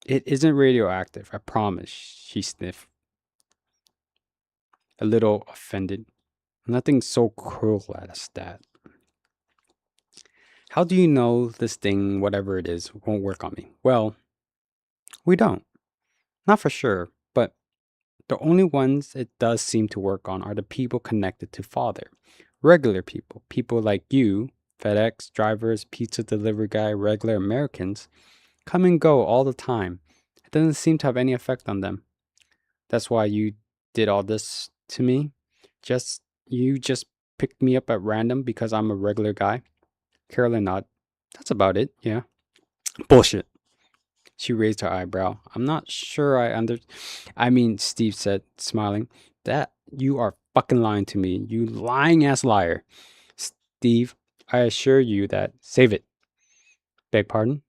It isn't radioactive, I promise, she sniffed, a little offended. Nothing so cruel as that. How do you know this thing, whatever it is, won't work on me? Well, we don't. Not for sure, but the only ones it does seem to work on are the people connected to Father. Regular people. People like you, FedEx drivers, pizza delivery guy, regular Americans, come and go all the time. It doesn't seem to have any effect on them. That's why you did all this to me? You just picked me up at random because I'm a regular guy? Carolyn nodded. That's about it, yeah. Bullshit. She raised her eyebrow. I'm not sure I mean, Steve said, smiling. That you are fucking lying to me. You lying ass liar. Steve, I assure you that. Save it. Beg pardon?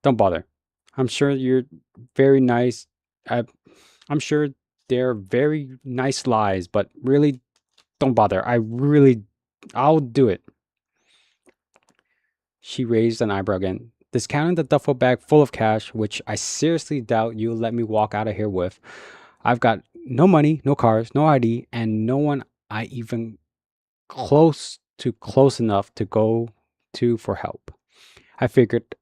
Don't bother. I'm sure you're very nice. I'm sure they're very nice lies, but really, don't bother. I'll do it. She raised an eyebrow again. Discounting the duffel bag full of cash, which I seriously doubt you'll let me walk out of here with. I've got no money, no cars, no ID, and no one I even close enough to go to for help. I figured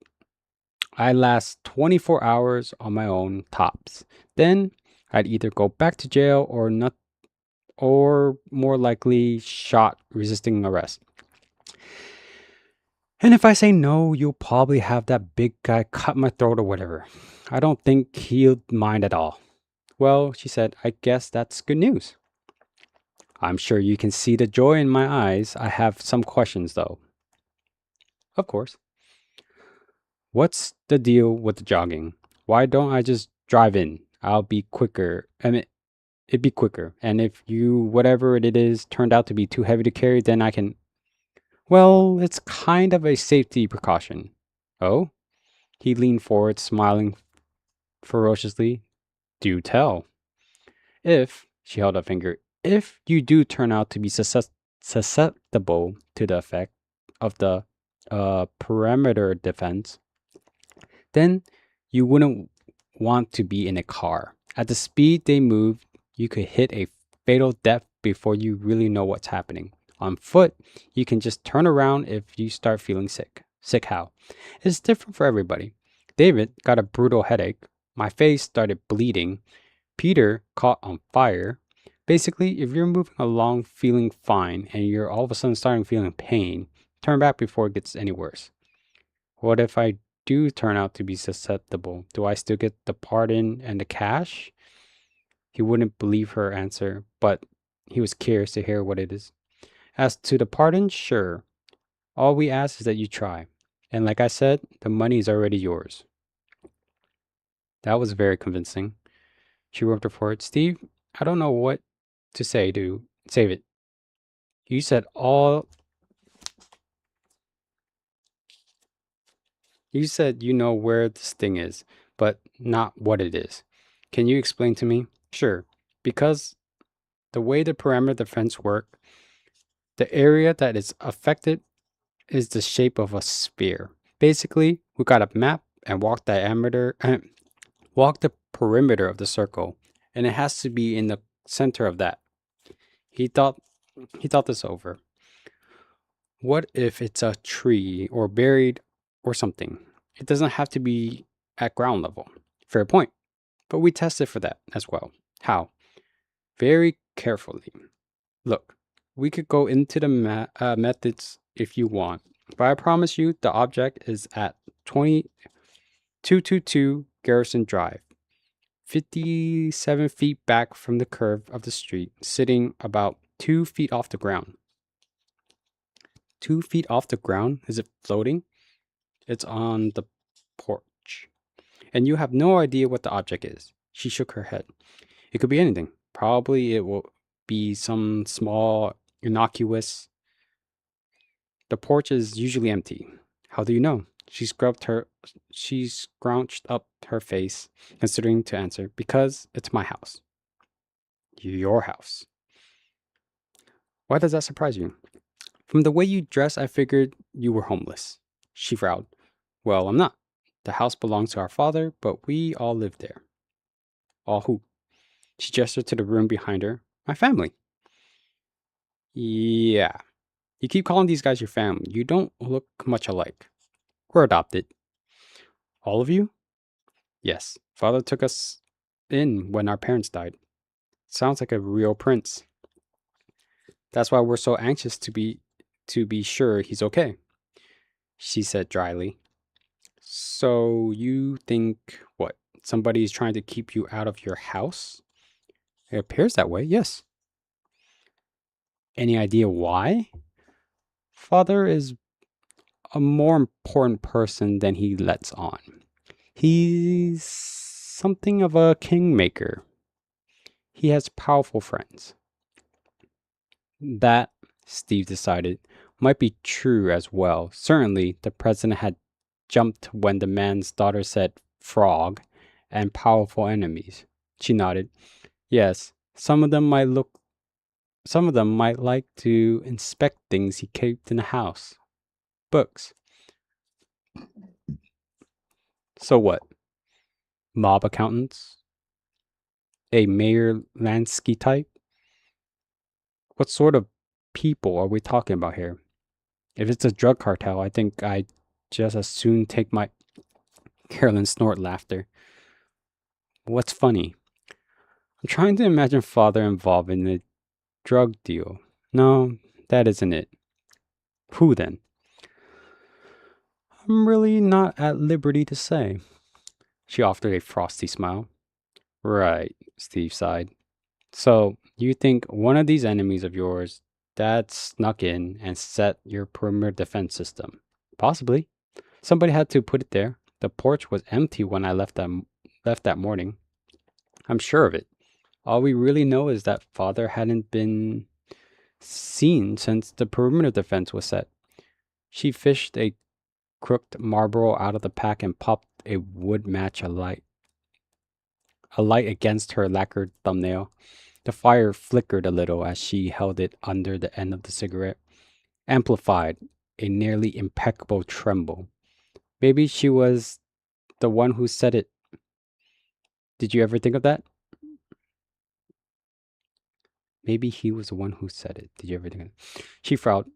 I'd last 24 hours on my own tops. Then I'd either go back to jail or not, or more likely shot resisting arrest. And if I say no, you'll probably have that big guy cut my throat or whatever. I don't think he'll mind at all. Well, she said, I guess that's good news. I'm sure you can see the joy in my eyes. I have some questions, though. Of course. What's the deal with the jogging? Why don't I just drive in? I'll be quicker. It'd be quicker. And if whatever it is, turned out to be too heavy to carry, then I can... Well, it's kind of a safety precaution. Oh? He leaned forward, smiling ferociously. Do tell. She held a finger, if you do turn out to be susceptible to the effect of the perimeter defense, then you wouldn't want to be in a car. At the speed they move, you could hit a fatal death before you really know what's happening. On foot, you can just turn around if you start feeling sick. Sick how? It's different for everybody. David got a brutal headache. My face started bleeding. Peter caught on fire. Basically, if you're moving along feeling fine and you're all of a sudden starting feeling pain, turn back before it gets any worse. What if I do turn out to be susceptible? Do I still get the pardon and the cash? He wouldn't believe her answer, but he was curious to hear what it is. As to the pardon, sure. All we ask is that you try. And like I said, the money is already yours. That was very convincing. She rubbed her forehead. Steve, I don't know what to say to save it. You said you know where this thing is, but not what it is. Can you explain to me? Sure. Because the way the perimeter defense work, the area that is affected is the shape of a sphere. Basically, we got a map and walk the perimeter of the circle, and it has to be in the center of that. He thought this over. What if it's a tree or buried or something? It doesn't have to be at ground level. Fair point. But we tested for that as well. How? Very carefully. Look, we could go into the methods if you want, but I promise you the object is at 20 222 Garrison Drive, 57 feet back from the curve of the street, sitting about 2 feet off the ground. 2 feet off the ground? Is it floating? It's on the porch. And you have no idea what the object is. She shook her head. It could be anything. Probably it will be some small, innocuous. The porch is usually empty. How do you know? She scrounched up her face, considering to answer, because it's my house. Your house. Why does that surprise you? From the way you dress, I figured you were homeless. She frowned. Well, I'm not. The house belongs to our father, but we all live there. All who? She gestured to the room behind her. My family. Yeah. You keep calling these guys your family. You don't look much alike. We're adopted. All of you? Yes. Father took us in when our parents died. Sounds like a real prince. That's why we're so anxious to be sure he's okay, she said dryly. So you think what? Somebody's trying to keep you out of your house? It appears that way, yes. Any idea why? Father is a more important person than he lets on. He's something of a kingmaker. He has powerful friends. That, Steve decided, might be true as well. Certainly, the president had jumped when the man's daughter said frog and powerful enemies. She nodded. Yes, some of them might like to inspect things he kept in the house. Books. So what? Mob accountants? A Mayor Lansky type? What sort of people are we talking about here? If it's a drug cartel, I think I'd just as soon take my... Carolyn snort laughter. What's funny? I'm trying to imagine Father involved in a drug deal. No, that isn't it. Who then? I'm really not at liberty to say. She offered a frosty smile. Right, Steve sighed. So, you think one of these enemies of yours that snuck in and set your perimeter defense system? Possibly. Somebody had to put it there. The porch was empty when I left that morning. I'm sure of it. All we really know is that Father hadn't been seen since the perimeter defense was set. She fished a crooked Marlboro out of the pack and popped a wood match alight against her lacquered thumbnail. The fire flickered a little as she held it under the end of the cigarette, amplified a nearly impeccable tremble. Maybe she was the one who said it. Did you ever think of that? Maybe he was the one who said it. Did you ever think of it? She frowned.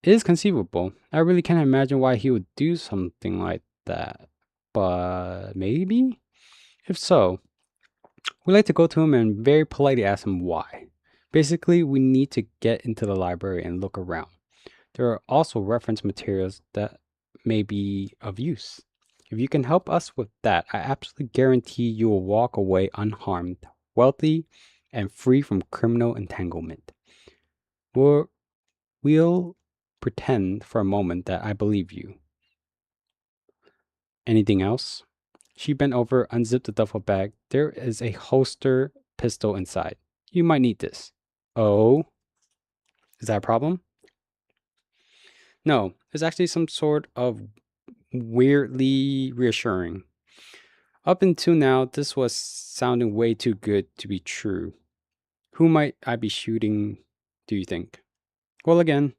Is conceivable. I really can't imagine why he would do something like that. But maybe? If so, we'd like to go to him and very politely ask him why. Basically, we need to get into the library and look around. There are also reference materials that may be of use. If you can help us with that, I absolutely guarantee you will walk away unharmed, wealthy, and free from criminal entanglement. We'll pretend for a moment that I believe you. Anything else? She bent over, unzipped the duffel bag. There is a holster pistol inside. You might need this. Oh? Is that a problem? No, it's actually some sort of weirdly reassuring. Up until now, this was sounding way too good to be true. Who might I be shooting, do you think? Well, again,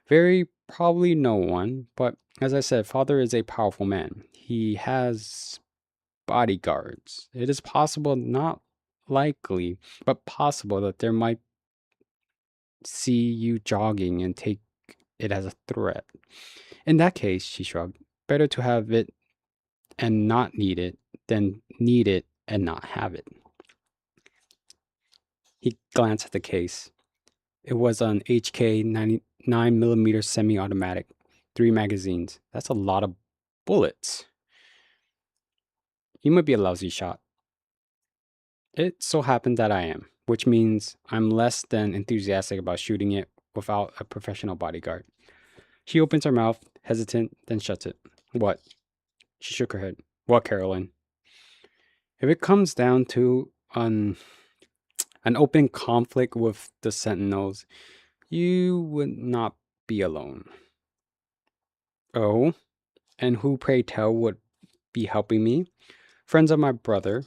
very probably no one, but as I said, Father is a powerful man. He has bodyguards. It is possible, not likely, but possible that there might see you jogging and take it as a threat. In that case, she shrugged, better to have it and not need it than need it and not have it. He glanced at the case. It was an HK 9mm semi-automatic, 3 magazines. That's a lot of bullets. He might be a lousy shot. It so happened that I am, which means I'm less than enthusiastic about shooting it without a professional bodyguard. She opens her mouth, hesitant, then shuts it. What? She shook her head. What, Carolyn? If it comes down to an open conflict with the Sentinels, you would not be alone. Oh? And who, pray tell, would be helping me? Friends of my brother.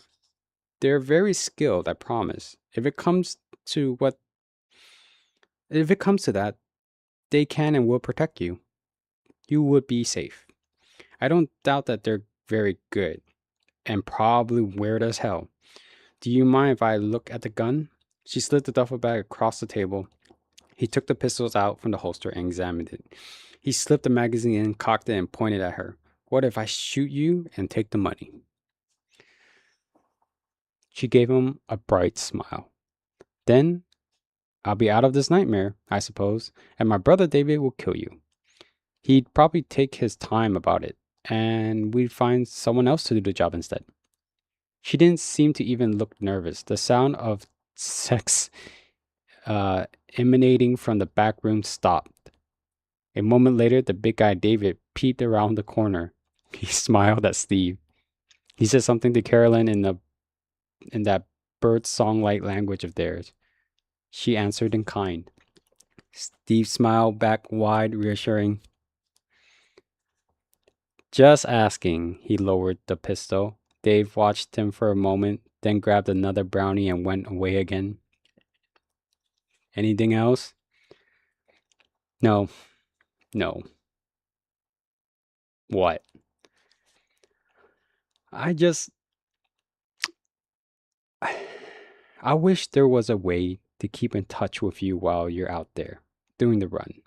They're very skilled, I promise. If it comes to that, they can and will protect you. You would be safe. I don't doubt that they're very good, and probably weird as hell. Do you mind if I look at the gun? She slid the duffel bag across the table. He took the pistols out from the holster and examined it. He slipped the magazine in, cocked it, and pointed at her. What if I shoot you and take the money? She gave him a bright smile. Then I'll be out of this nightmare, I suppose, and my brother David will kill you. He'd probably take his time about it, and we'd find someone else to do the job instead. She didn't seem to even look nervous. The sound of sex emanating from the back room stopped. A moment later, the big guy David peeped around the corner. He smiled at Steve. He said something to Carolyn in that bird song-like language of theirs. She answered in kind. Steve smiled back wide, reassuring. Just asking. He lowered the pistol. Dave watched him for a moment, then grabbed another brownie and went away again. Anything else? No. What? I wish there was a way to keep in touch with you while you're out there doing the run.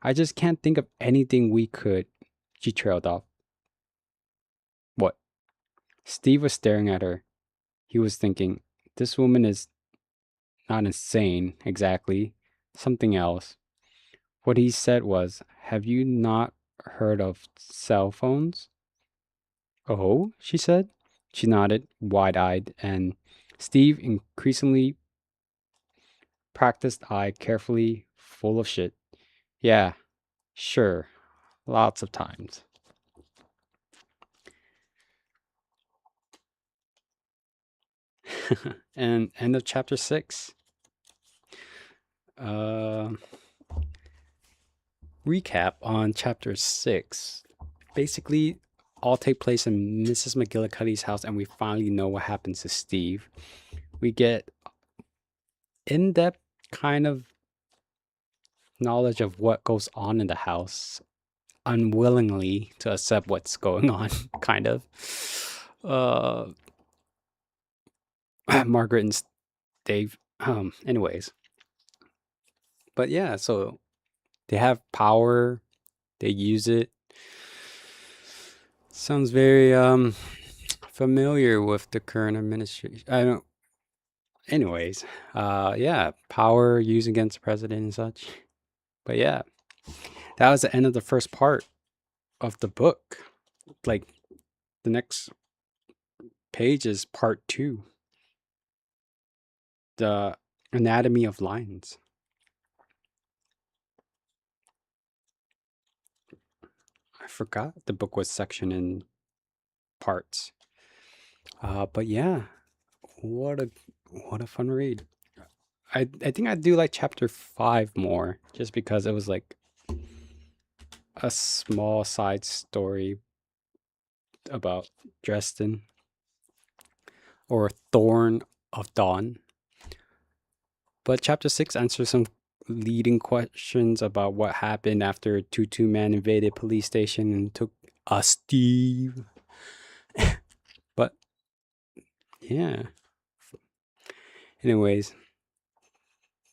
I just can't think of anything we could. She trailed off. What? Steve was staring at her. He was thinking, this woman is not insane, exactly. Something else. What he said was, have you not heard of cell phones? Oh, she said. She nodded, wide-eyed, and Steve, increasingly practiced eye, carefully, full of shit. Yeah, sure, lots of times. And end of chapter 6. Recap on chapter 6. Basically, all take place in Mrs. McGillicuddy's house, and we finally know what happens to Steve. We get in-depth kind of knowledge of what goes on in the house, unwillingly to accept what's going on, kind of. Margaret and Dave. Anyways. But yeah, so they have power, they use it. Sounds very familiar with the current administration. I don't. Anyways, yeah, power used against the president and such. But yeah, that was the end of the first part of the book. Like, the next page is part 2. The anatomy of lines. I forgot the book was sectioned in parts. But yeah, what a fun read. I think I do like chapter 5 more, just because it was like a small side story about Dresden, or Thorn of Dawn. But chapter 6 answers some leading questions about what happened after Tutu Man invaded police station and took Steve. But yeah. Anyways,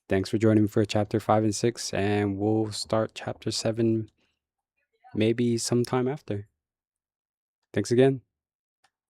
thanks for joining me for chapter 5 and 6, and we'll start chapter 7 maybe sometime after. Thanks again.